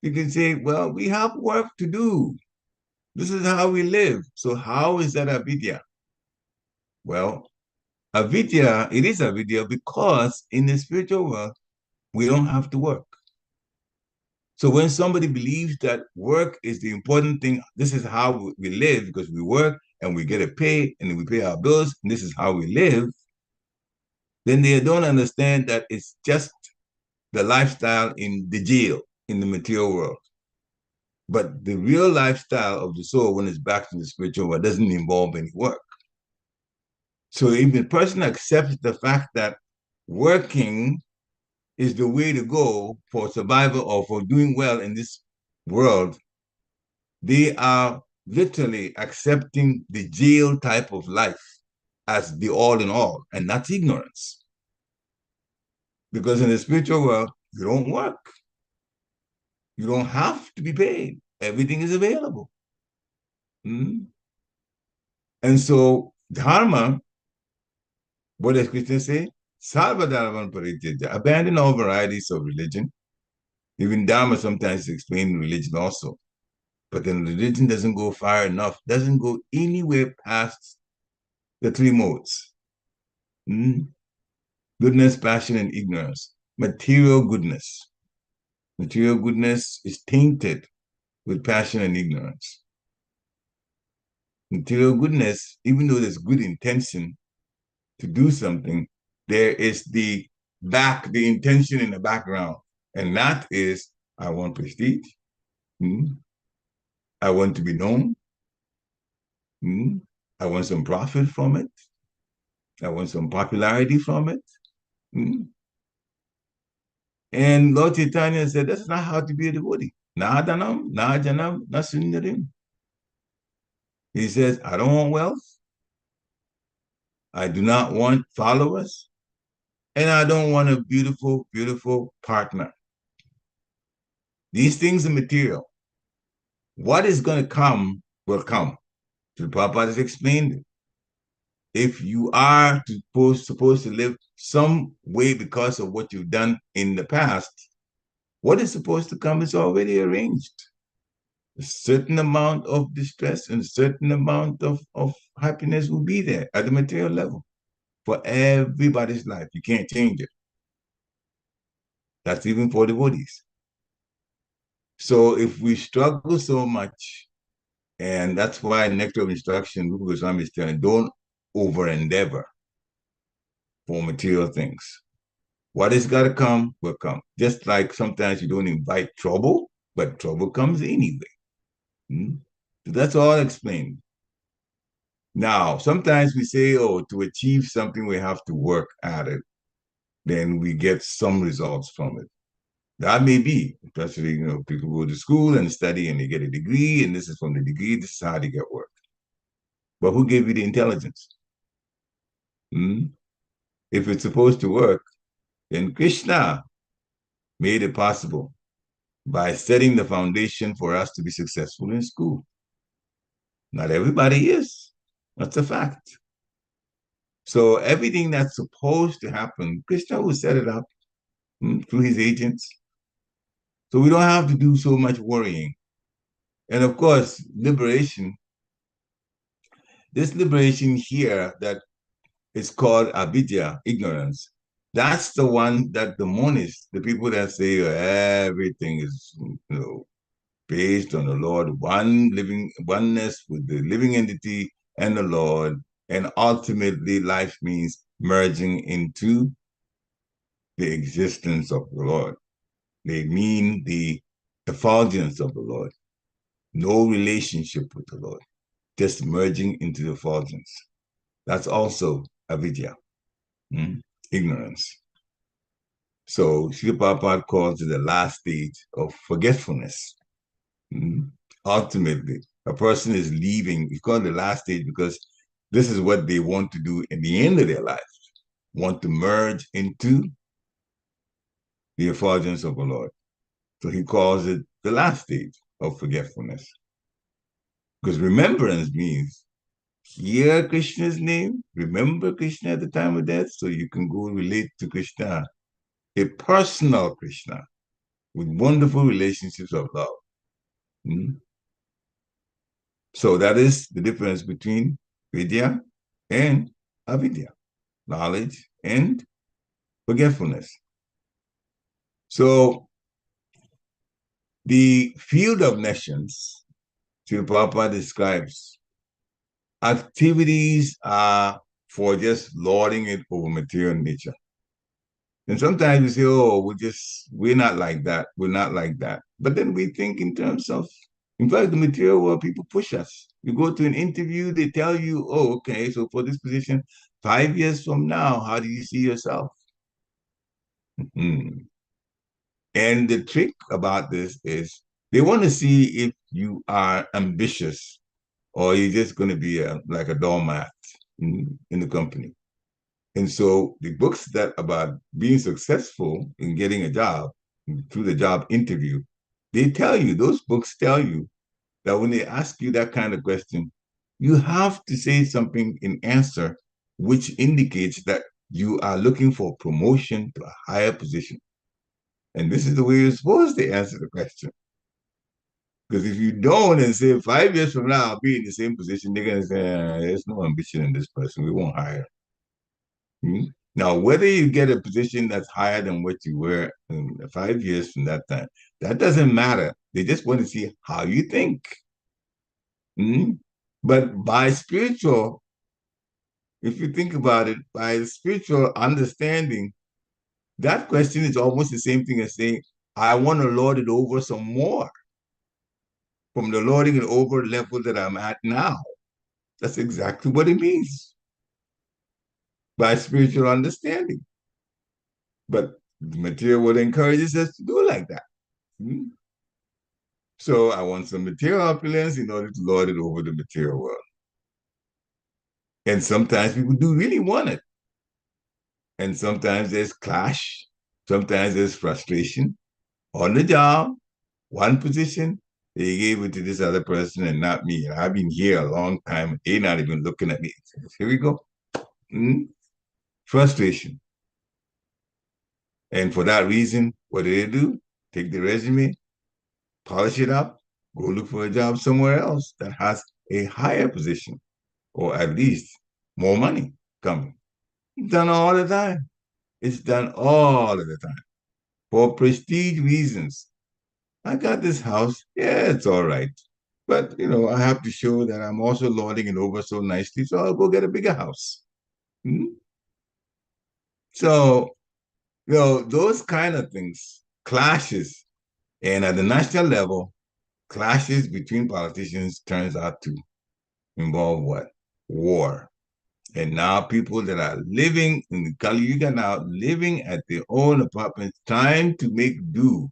you can say, well, we have work to do. This is how we live. So how is that avidyā? Well, avidyā, it is avidyā because in the spiritual world, we don't have to work. So when somebody believes that work is the important thing, this is how we live because we work and we get a pay and we pay our bills, and this is how we live, then they don't understand that it's just the lifestyle in the jail, in the material world. But the real lifestyle of the soul, when it's back to the spiritual world, doesn't involve any work. So if the person accepts the fact that working is the way to go for survival or for doing well in this world, they are literally accepting the jail type of life as the all in all, and that's ignorance. Because in the spiritual world, you don't work. You don't have to be paid. Everything is available. And so dharma, what does Krishna say? Sarva dharman parityaja. Abandon all varieties of religion. Even dharma sometimes is explained in religion also. But then religion doesn't go far enough, doesn't go anywhere past the three modes. Goodness, passion, and ignorance. Material goodness. Material goodness is tainted with passion and ignorance. Material goodness, even though there's good intention to do something, there is the intention in the background. And that is, I want prestige. I want to be known. I want some profit from it. I want some popularity from it. And Lord Chaitanya said, that's not how to be a devotee. Na dhanam, na janam, na sundarim. He says, I don't want wealth. I do not want followers. And I don't want a beautiful, beautiful partner. These things are material. What is going to come will come. So Prabhupada has explained it. If you are supposed to live some way because of what you've done in the past, what is supposed to come is already arranged. a certain amount of distress and a certain amount of happiness will be there at the material level for everybody's life. You can't change it. That's even for devotees. So if we struggle so much, and that's why Nectar of Instruction, Rupa Goswami is telling, don't over-endeavor for material things. What is got to come will come. Just like sometimes you don't invite trouble, but trouble comes anyway. So that's all explained. Now, sometimes we say, oh, to achieve something, we have to work at it. Then we get some results from it. That may be, especially, people go to school and study and they get a degree, and this is from the degree, this is how they get work. But who gave you the intelligence? If it's supposed to work, then Krishna made it possible by setting the foundation for us to be successful in school. Not everybody is. That's a fact. So everything that's supposed to happen, Krishna will set it up through his agents. So we don't have to do so much worrying. And of course, liberation, this liberation here that is called avidyā, ignorance, that's the one that the monists, the people that say everything is based on the Lord, oneness with the living entity and the Lord, and ultimately life means merging into the existence of the Lord. They mean the effulgence of the Lord. No relationship with the Lord, just merging into the effulgence. That's also avidyā, ignorance. So Srila Prabhupada calls it the last stage of forgetfulness. Ultimately, a person is leaving. It's called the last stage because this is what they want to do in the end of their life, want to merge into the effulgence of the Lord. So he calls it the last stage of forgetfulness. Because remembrance means hear Krishna's name, remember Krishna at the time of death, so you can go relate to Krishna, a personal Krishna with wonderful relationships of love. So that is the difference between vidyā and avidyā, knowledge and forgetfulness. So the field of nescience, Srila Prabhupada describes, activities are for just lording it over material nature. And sometimes we say, oh, we're not like that. We're not like that. But then we think in terms of, in fact, the material world, people push us. You go to an interview, they tell you, oh, okay, so for this position, 5 years from now, how do you see yourself? And the trick about this is they want to see if you are ambitious or you're just going to be like a doormat in the company. And so the books that about being successful in getting a job through the job interview, they tell you, those books tell you that when they ask you that kind of question, you have to say something in answer which indicates that you are looking for promotion to a higher position. And this is the way you're supposed to answer the question. Because if you don't and say 5 years from now I'll be in the same position, they're going to say, there's no ambition in this person. We won't hire. Now, whether you get a position that's higher than what you were in 5 years from that time, that doesn't matter. They just want to see how you think. But by spiritual, if you think about it, by spiritual understanding, that question is almost the same thing as saying, I want to lord it over some more from the lording it over level that I'm at now. That's exactly what it means by spiritual understanding. But the material world encourages us to do like that. So I want some material opulence in order to lord it over the material world. And sometimes people do really want it. And sometimes there's clash. Sometimes there's frustration. On the job, one position, they gave it to this other person and not me. And I've been here a long time. They're not even looking at me. Here we go. Frustration. And for that reason, what do? Take the resume, polish it up, go look for a job somewhere else that has a higher position or at least more money coming. It's done all the time. It's done all of the time for prestige reasons. I got this house. Yeah, it's all right. But, I have to show that I'm also lording it over so nicely, so I'll go get a bigger house. Hmm? So, those kind of things, clashes, and at the national level, clashes between politicians turns out to involve what? War. And now people that are living in the Kali Yuga now, living at their own apartments, trying to make do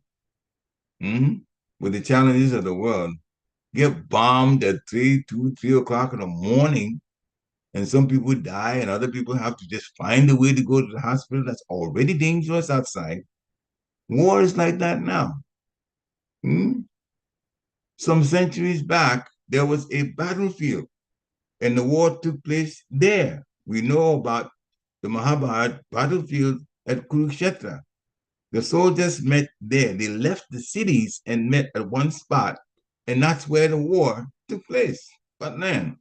with the challenges of the world, get bombed at 3 o'clock in the morning, and some people die, and other people have to just find a way to go to the hospital that's already dangerous outside. War is like that now. Some centuries back, there was a battlefield, and the war took place there. We know about the Mahabharata battlefield at Kurukshetra. The soldiers met there. They left the cities and met at one spot, and that's where the war took place. But then,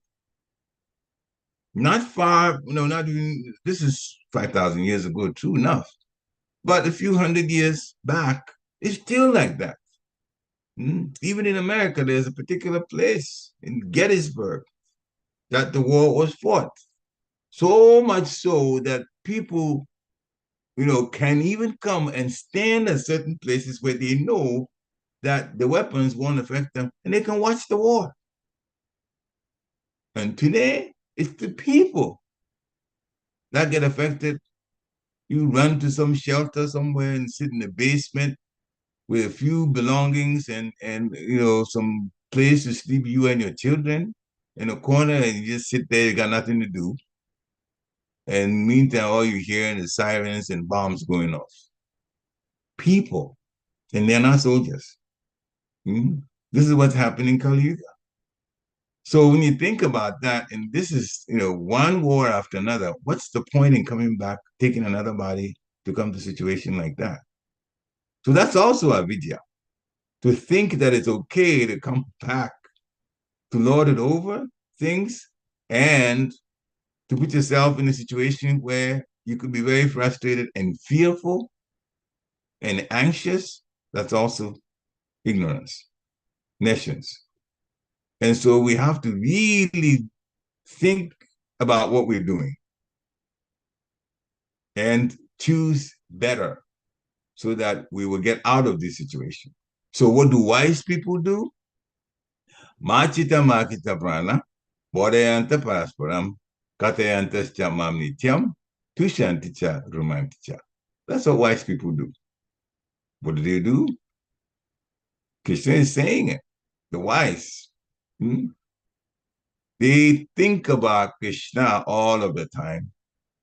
not far, not even, this is 5,000 years ago, true enough. But a few hundred years back, it's still like that. Even in America, there's a particular place in Gettysburg that the war was fought. So much so that people, can even come and stand at certain places where they know that the weapons won't affect them, and they can watch the war. And today, it's the people that get affected. You run to some shelter somewhere and sit in the basement with a few belongings and some place to sleep, you and your children, in a corner, and you just sit there, you got nothing to do. And meantime, all you hear is sirens and bombs going off. People, and they're not soldiers. This is what's happening in Kali Yuga. So when you think about that, and this is, one war after another, what's the point in coming back, taking another body to come to a situation like that? So that's also avidyā. To think that it's okay to come back, to lord it over things, and to put yourself in a situation where you could be very frustrated and fearful and anxious, that's also ignorance, nescience. And so we have to really think about what we're doing and choose better so that we will get out of this situation. So what do wise people do? Machita makita prana, bodhayanta parasparam, katayantascha mamnityam, tushanticha romanticha. That's what wise people do. What do? Krishna is saying it. The wise. They think about Krishna all of the time.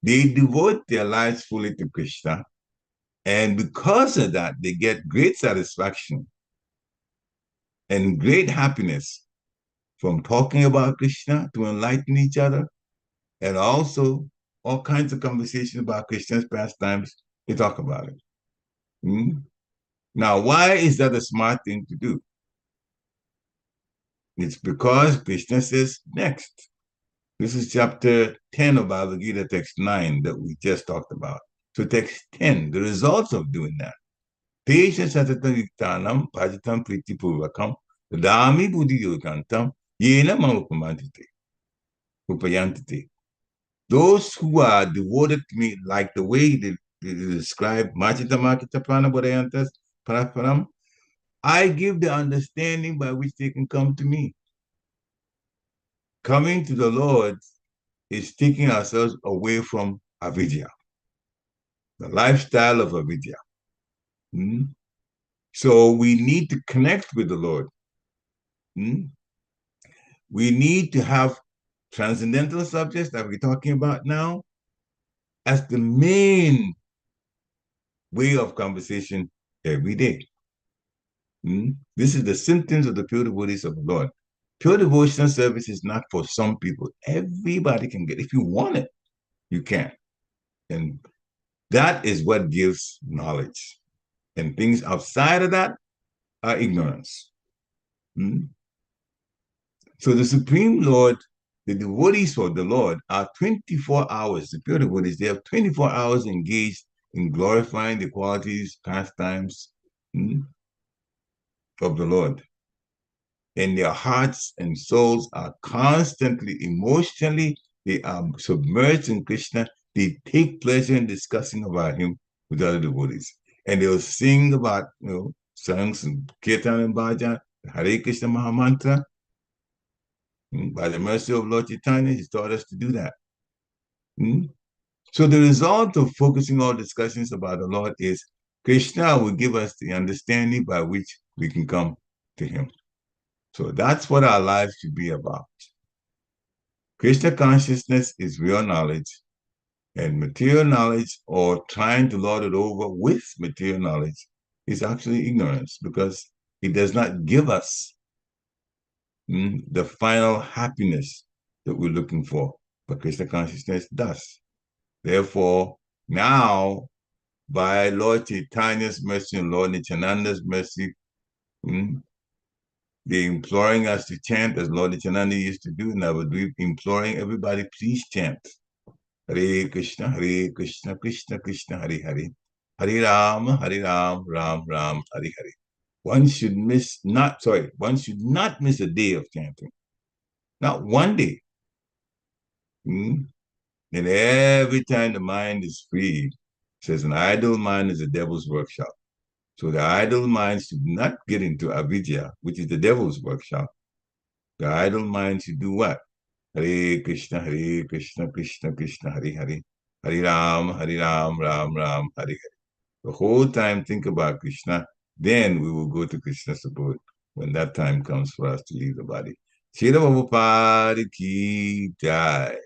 They devote their lives fully to Krishna. And because of that, they get great satisfaction and great happiness from talking about Krishna to enlighten each other, and also all kinds of conversations about Krishna's pastimes. They talk about it. Now, why is that a smart thing to do? It's because Krishna says next. This is chapter 10 of Bhagavad Gita, text 9 that we just talked about. So text 10, the results of doing that. Tesha satatam yuktanam bhajatam priti purvakam dami buddhi yogantam yena mamupamantite. Those who are devoted to me, like the way they describe Machita Makita Prana Bodhayantas Paraparam, I give the understanding by which they can come to me. Coming to the Lord is taking ourselves away from avidyā, the lifestyle of avidyā. So we need to connect with the Lord. We need to have transcendental subjects that we're talking about now as the main way of conversation every day. This is the symptoms of the pure devotees of the Lord. Pure devotional service is not for some people. Everybody can get it. If you want it, you can. And that is what gives knowledge. And things outside of that are ignorance. Hmm? So the Supreme Lord, the devotees for the Lord are 24 hours, the pure devotees, they have 24 hours engaged in glorifying the qualities, pastimes of the Lord. And their hearts and souls are constantly, emotionally, they are submerged in Krishna. They take pleasure in discussing about him with other devotees. And they'll sing about, songs and kirtan and bhajan, Hare Krishna Mahamantra. By the mercy of Lord Chaitanya, he's taught us to do that. So the result of focusing all discussions about the Lord is Krishna will give us the understanding by which we can come to him. So that's what our lives should be about. Krishna consciousness is real knowledge, and material knowledge, or trying to lord it over with material knowledge, is actually ignorance, because it does not give us the final happiness that we're looking for. But Krishna consciousness does. Therefore, now, by Lord Chaitanya's mercy and Lord Nityananda's mercy, they're imploring us to chant as Lord Nityananda used to do, and I would be imploring everybody, please chant. Hare Krishna, Krishna Krishna, Hare Hare. Hare Ram, Ram Ram, Hare Hare. One should not miss a day of chanting. Not one day. And every time the mind is free, it says an idle mind is a devil's workshop. So the idle mind should not get into avidyā, which is the devil's workshop. The idle mind should do what? Hare Krishna, Krishna Krishna, Hare Hare. Hare Ram, Ram Ram, Hare Hare. The whole time think about Krishna, then we will go to Krishna's abode when that time comes for us to leave the body. Srila Prabhupada ki jai.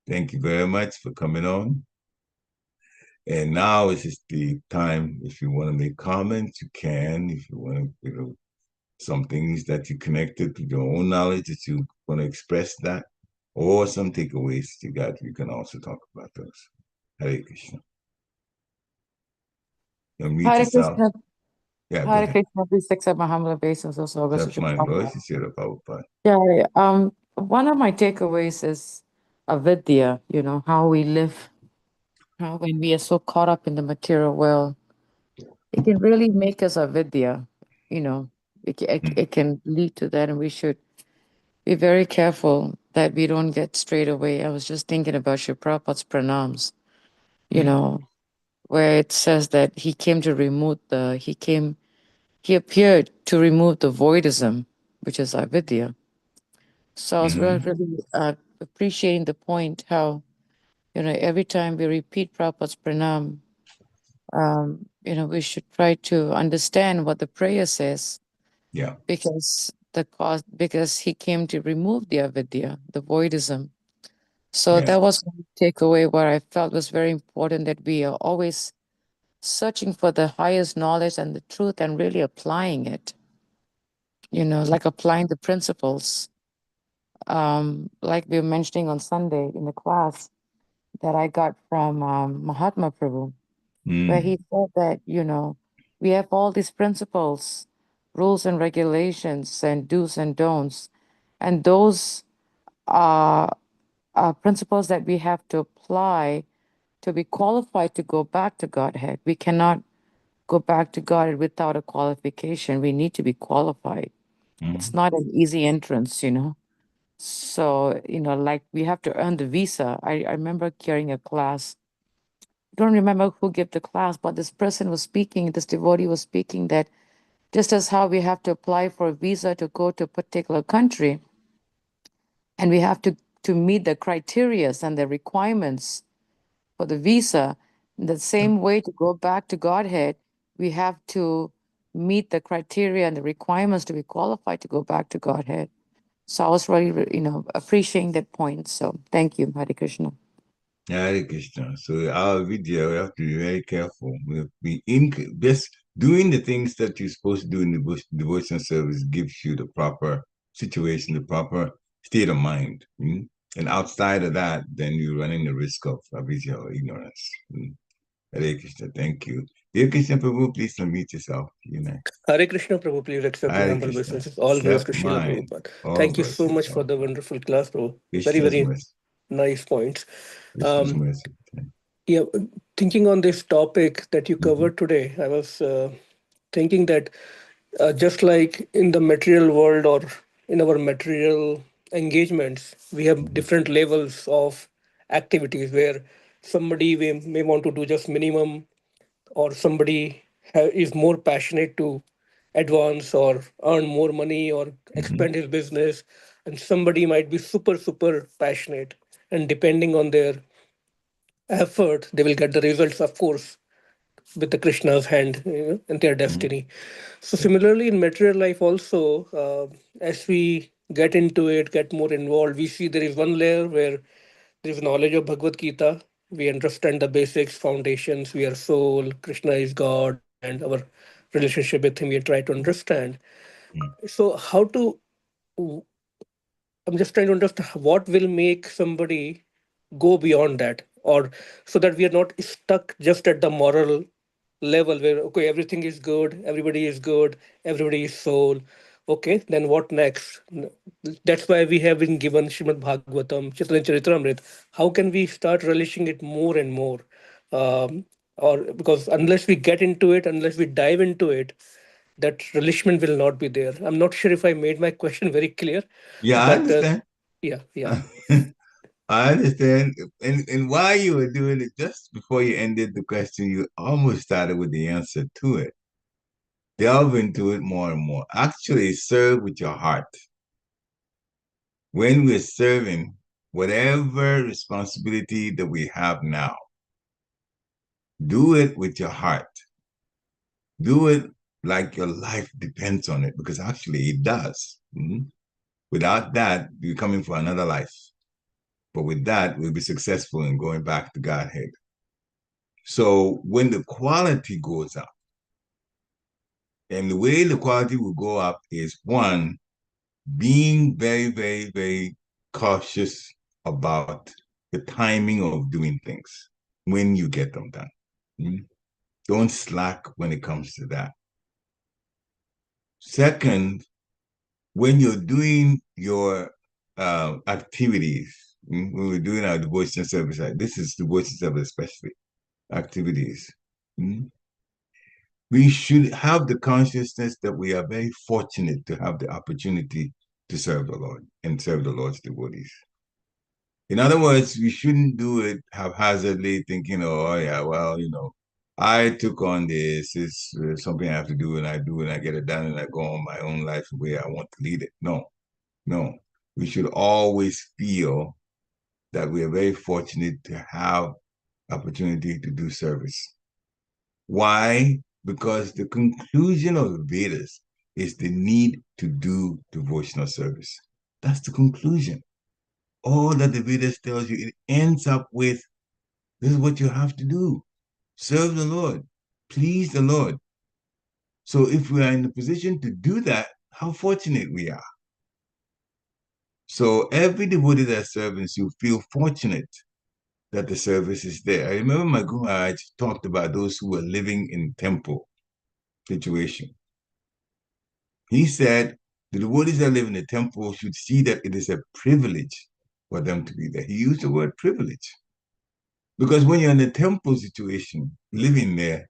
Thank you very much for coming on. And now is just the time, if you want to make comments, you can. If you want to, some things that you connected to your own knowledge that you want to express that, or some takeaways you got, you can also talk about those. Hare Krishna. Unmute Hare yourself. Krishna. Yeah, go Hare ahead. Krishna, please accept my humble obeisance. That's my voice. Srila Prabhupada. Yeah, one of my takeaways is avidyā, how we live, how when we are so caught up in the material world, it can really make us avidyā, it can lead to that, and we should be very careful that we don't get straight away. I was just thinking about Srila Prabhupada's pranams, where it says that he came to remove he appeared to remove the voidism, which is avidyā. So I was really appreciating the point how, every time we repeat Prabhupada's pranam, we should try to understand what the prayer says. Yeah. Because he came to remove the avidyā, the voidism. So Yeah. that was one takeaway where I felt was very important, that we are always searching for the highest knowledge and the truth and really applying it, like applying the principles. Like we were mentioning on Sunday in the class that I got from Mahatma Prabhu, where he said that, we have all these principles, rules and regulations and do's and don'ts. And those are principles that we have to apply to be qualified to go back to Godhead. We cannot go back to Godhead without a qualification. We need to be qualified. It's not an easy entrance, So, like we have to earn the visa. I remember hearing a class. I don't remember who gave the class, but this person was speaking, this devotee was speaking that just as how we have to apply for a visa to go to a particular country, and we have to meet the criteria and the requirements for the visa, in the same way to go back to Godhead, we have to meet the criteria and the requirements to be qualified to go back to Godhead. So I was really, appreciating that point. So thank you, Hare Krishna. Hare Krishna. So our video, we have to be very careful. We have to be just doing the things that you're supposed to do in the devotion service gives you the proper situation, the proper state of mind. And outside of that, then you're running the risk of avidyā or ignorance. Hare Krishna, thank you. Dear Krishna Prabhu, please unmute yourself. You know. Hare Krishna, Prabhu, please accept my Hare humble Krishna. obeisances. All glories to Accept Srila mine. Prabhupada. All Thank you so blessings. much for the wonderful class, Prabhu. Very, Krishna's very mercy. nice points. Krishna's Um, mercy. yeah, thinking on this topic that you Mhm. covered today, I was thinking that just like in the material world or in our material engagements, we have different levels of activities where somebody may want to do just minimum, or somebody is more passionate to advance or earn more money or Mhm. expand his business, and somebody might be super super passionate, and depending on their effort they will get the results, of course, with the Krishna's hand, in their destiny. So similarly in material life also, as we get into it, get more involved, we see there is one layer where there is knowledge of Bhagavad Gita. We understand the basics, foundations. We are soul, Krishna is God, and our relationship with him we try to understand. Mhm. So how to, I'm just trying to understand what will make somebody go beyond that, or so that we are not stuck just at the moral level where okay, everything is good, everybody is soul. Okay, then what next? That's why we have been given Srimad Bhagavatam, Chaitanya Charitamrita. How can we start relishing it more and more? Or because unless we get into it, unless we dive into it, that relishment will not be there. I'm not sure if I made my question very clear, Yeah, I but understand. yeah. I understand. And while you were doing it, just before you ended the question, you almost started with the answer to it. Delve into it more and more. Actually, serve with your heart. When we're serving, whatever responsibility that we have now, do it with your heart. Do it like your life depends on it, because actually it does. Without that, you're coming for another life. But with that, we'll be successful in going back to Godhead. So when the quality goes up, and the way the quality will go up is one, being very, very, very cautious about the timing of doing things when you get them done. Don't slack when it comes to that. Second, when you're doing your activities, when we're doing our devotion service, this is devotion service especially, activities, we should have the consciousness that we are very fortunate to have the opportunity to serve the Lord and serve the Lord's devotees. In other words, we shouldn't do it haphazardly, thinking, oh yeah, well, I took on this. It's something I have to do, and I do, and I get it done, and I go on my own life the way I want to lead it. No. We should always feel that we are very fortunate to have opportunity to do service. Why? Because the conclusion of the Vedas is the need to do devotional service. That's the conclusion. All that the Vedas tells you, it ends up with, this is what you have to do. Serve the Lord. Please the Lord. So if we are in the position to do that, how fortunate we are. So every devotee that serves, you feel fortunate that the service is there. I remember my Guru Maharaj talked about those who were living in temple situation. He said the devotees that live in the temple should see that it is a privilege for them to be there. He used the word privilege. Because when you're in a temple situation, living there,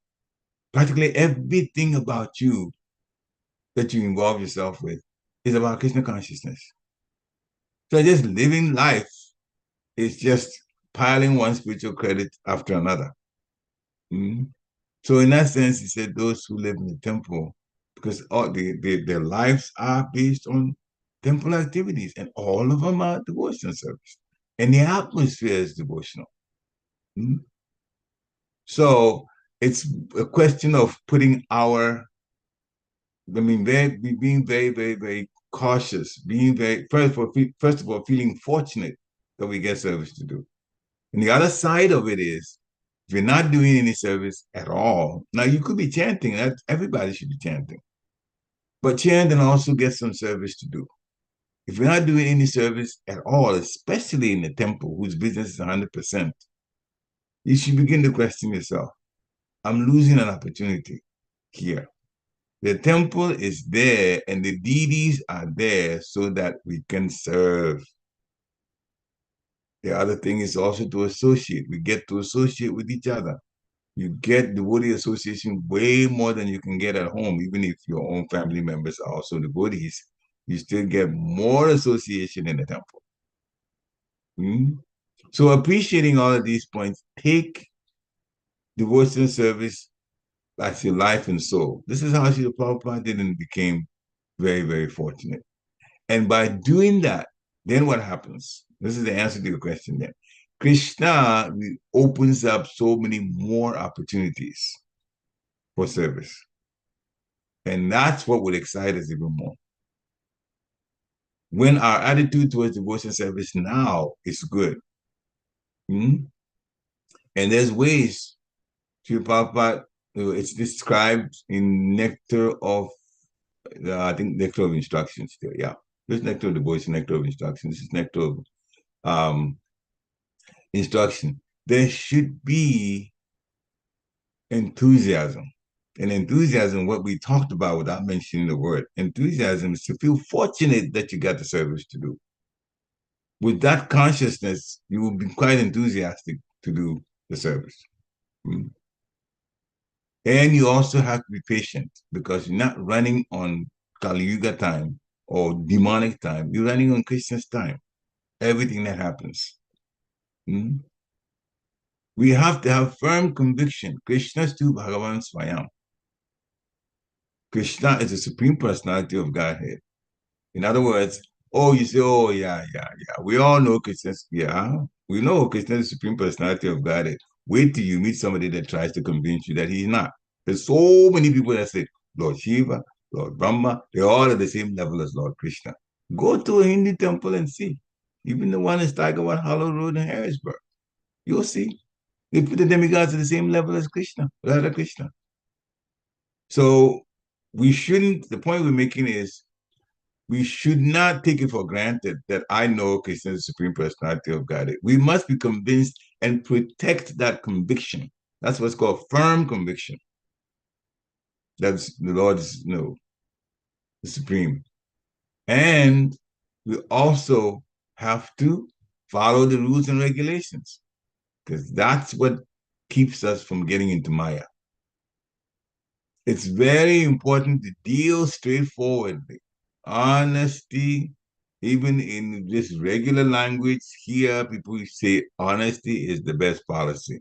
practically everything about you that you involve yourself with is about Krishna consciousness. So just living life is just piling one spiritual credit after another. So in that sense, he said those who live in the temple, because their lives are based on temple activities, and all of them are devotional service, and the atmosphere is devotional. So it's a question of putting being very, very, very cautious, being very, first of all, feeling fortunate that we get service to do. And the other side of it is, if you're not doing any service at all, now you could be chanting, everybody should be chanting. But chanting also gets some service to do. If you're not doing any service at all, especially in the temple whose business is 100%, you should begin to question yourself. I'm losing an opportunity here. The temple is there and the deities are there so that we can serve. The other thing is also to associate. We get to associate with each other. You get devotee association way more than you can get at home. Even if your own family members are also devotees, you still get more association in the temple. So appreciating all of these points, take devotional service as your life and soul. This is how Srila Prabhupada did and became very, very fortunate. And by doing that, then what happens? This is the answer to your question then. Krishna opens up so many more opportunities for service. And that's what would excite us even more. When our attitude towards devotion service now is good. And there's ways, Srila Prabhupada, it's described in Nectar of, I think Nectar of Instructions still, yeah. There's Nectar of Devotion, Nectar of Instruction. This is Nectar of Instruction. There should be enthusiasm. And enthusiasm, what we talked about without mentioning the word, enthusiasm is to feel fortunate that you got the service to do. With that consciousness, you will be quite enthusiastic to do the service. And you also have to be patient because you're not running on Kali Yuga time or demonic time. You're running on Krishna's time. Everything that happens. We have to have firm conviction. Krishna's to Bhagavan Swayam. Krishna is the Supreme Personality of Godhead. In other words, you say, yeah. We all know Krishna's, we know Krishna is the Supreme Personality of Godhead. Wait till you meet somebody that tries to convince you that he's not. There's so many people that say, Lord Shiva, Lord Brahma, they're all at the same level as Lord Krishna. Go to a Hindu temple and see. Even the one in Tigerwatt Hollow Road in Harrisburg. You'll see. They put the demigods at the same level as Krishna, Radha Krishna. So we shouldn't, the point we're making is, we should not take it for granted that I know Krishna is the Supreme Personality of Godhead. We must be convinced and protect that conviction. That's what's called firm conviction. That's the Lord is, the Supreme. And we also have to follow the rules and regulations because that's what keeps us from getting into Maya. It's very important to deal straightforwardly. Honesty, even in this regular language here, people say honesty is the best policy.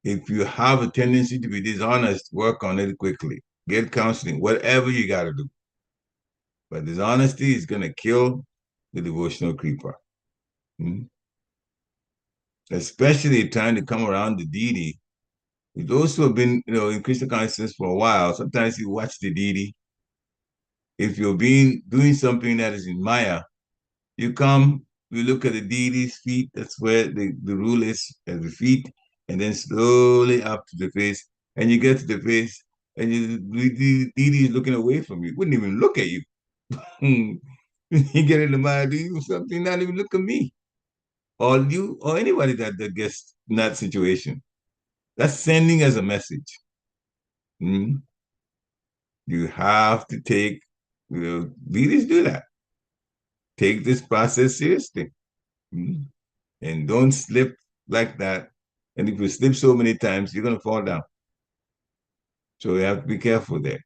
If you have a tendency to be dishonest, work on it quickly. Get counseling, whatever you got to do. But dishonesty is going to kill the devotional creeper. Especially trying to come around the deity. Those who have been, in Krishna consciousness for a while, sometimes you watch the deity. If you're doing something that is in Maya, you look at the deity's feet, that's where the rule is at the feet, and then slowly up to the face, and you get to the face, and the deity is looking away from you. Wouldn't even look at you. You get in the Maya, do something, not even look at me. Or you, or anybody that gets in that situation. That's sending us a message. You have to take, deities do that. Take this process seriously. And don't slip like that. And if you slip so many times, you're going to fall down. So you have to be careful there.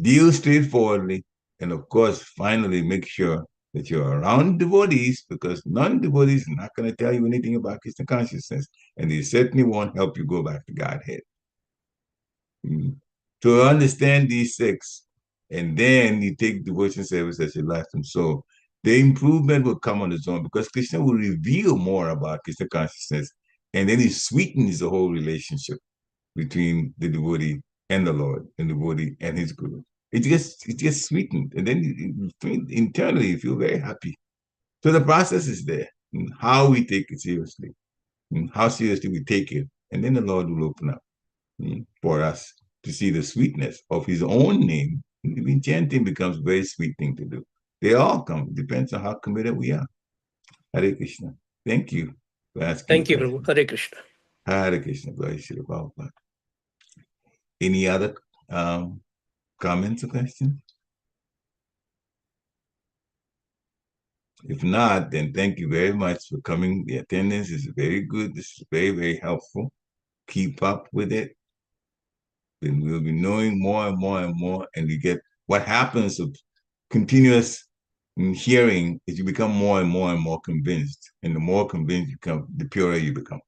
Deal straightforwardly. And of course, finally, make sure that you're around devotees because non-devotees are not going to tell you anything about Krishna consciousness. And they certainly won't help you go back to Godhead. To understand these six, and then you take devotion service as your life and soul, the improvement will come on its own because Krishna will reveal more about Krishna consciousness, and then he sweetens the whole relationship between the devotee and the Lord, and the devotee and his guru. It gets sweetened, and then internally you feel very happy. So the process is there, how we take it seriously, how seriously we take it, and then the Lord will open up for us to see the sweetness of his own name. Even chanting becomes a very sweet thing to do. They all come. It depends on how committed we are. Hare Krishna. Thank you for asking. Thank you, Prabhu. Hare Krishna. Hare Krishna, glory to the Prabhupada. Any other comments or questions? If not, then thank you very much for coming. The attendance is very good. This is very, very helpful. Keep up with it. Then we'll be knowing more and more and more. And you get what happens of continuous hearing is you become more and more convinced. And the more convinced you become, the purer you become.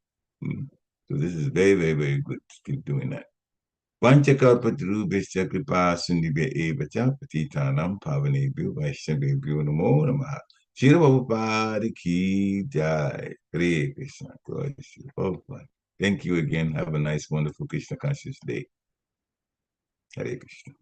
So this is very, very, very good to keep doing that. Vanchakalpatarubhishya kripa sindhibhya eva cha patitanam pavanebhyo vaishnavebhyo namo namaha. Shri Prabhupada ki jai. Hare Krishna. Glory to Shri Prabhupada. Thank you again. Have a nice, wonderful Krishna conscious day. Hare Krishna.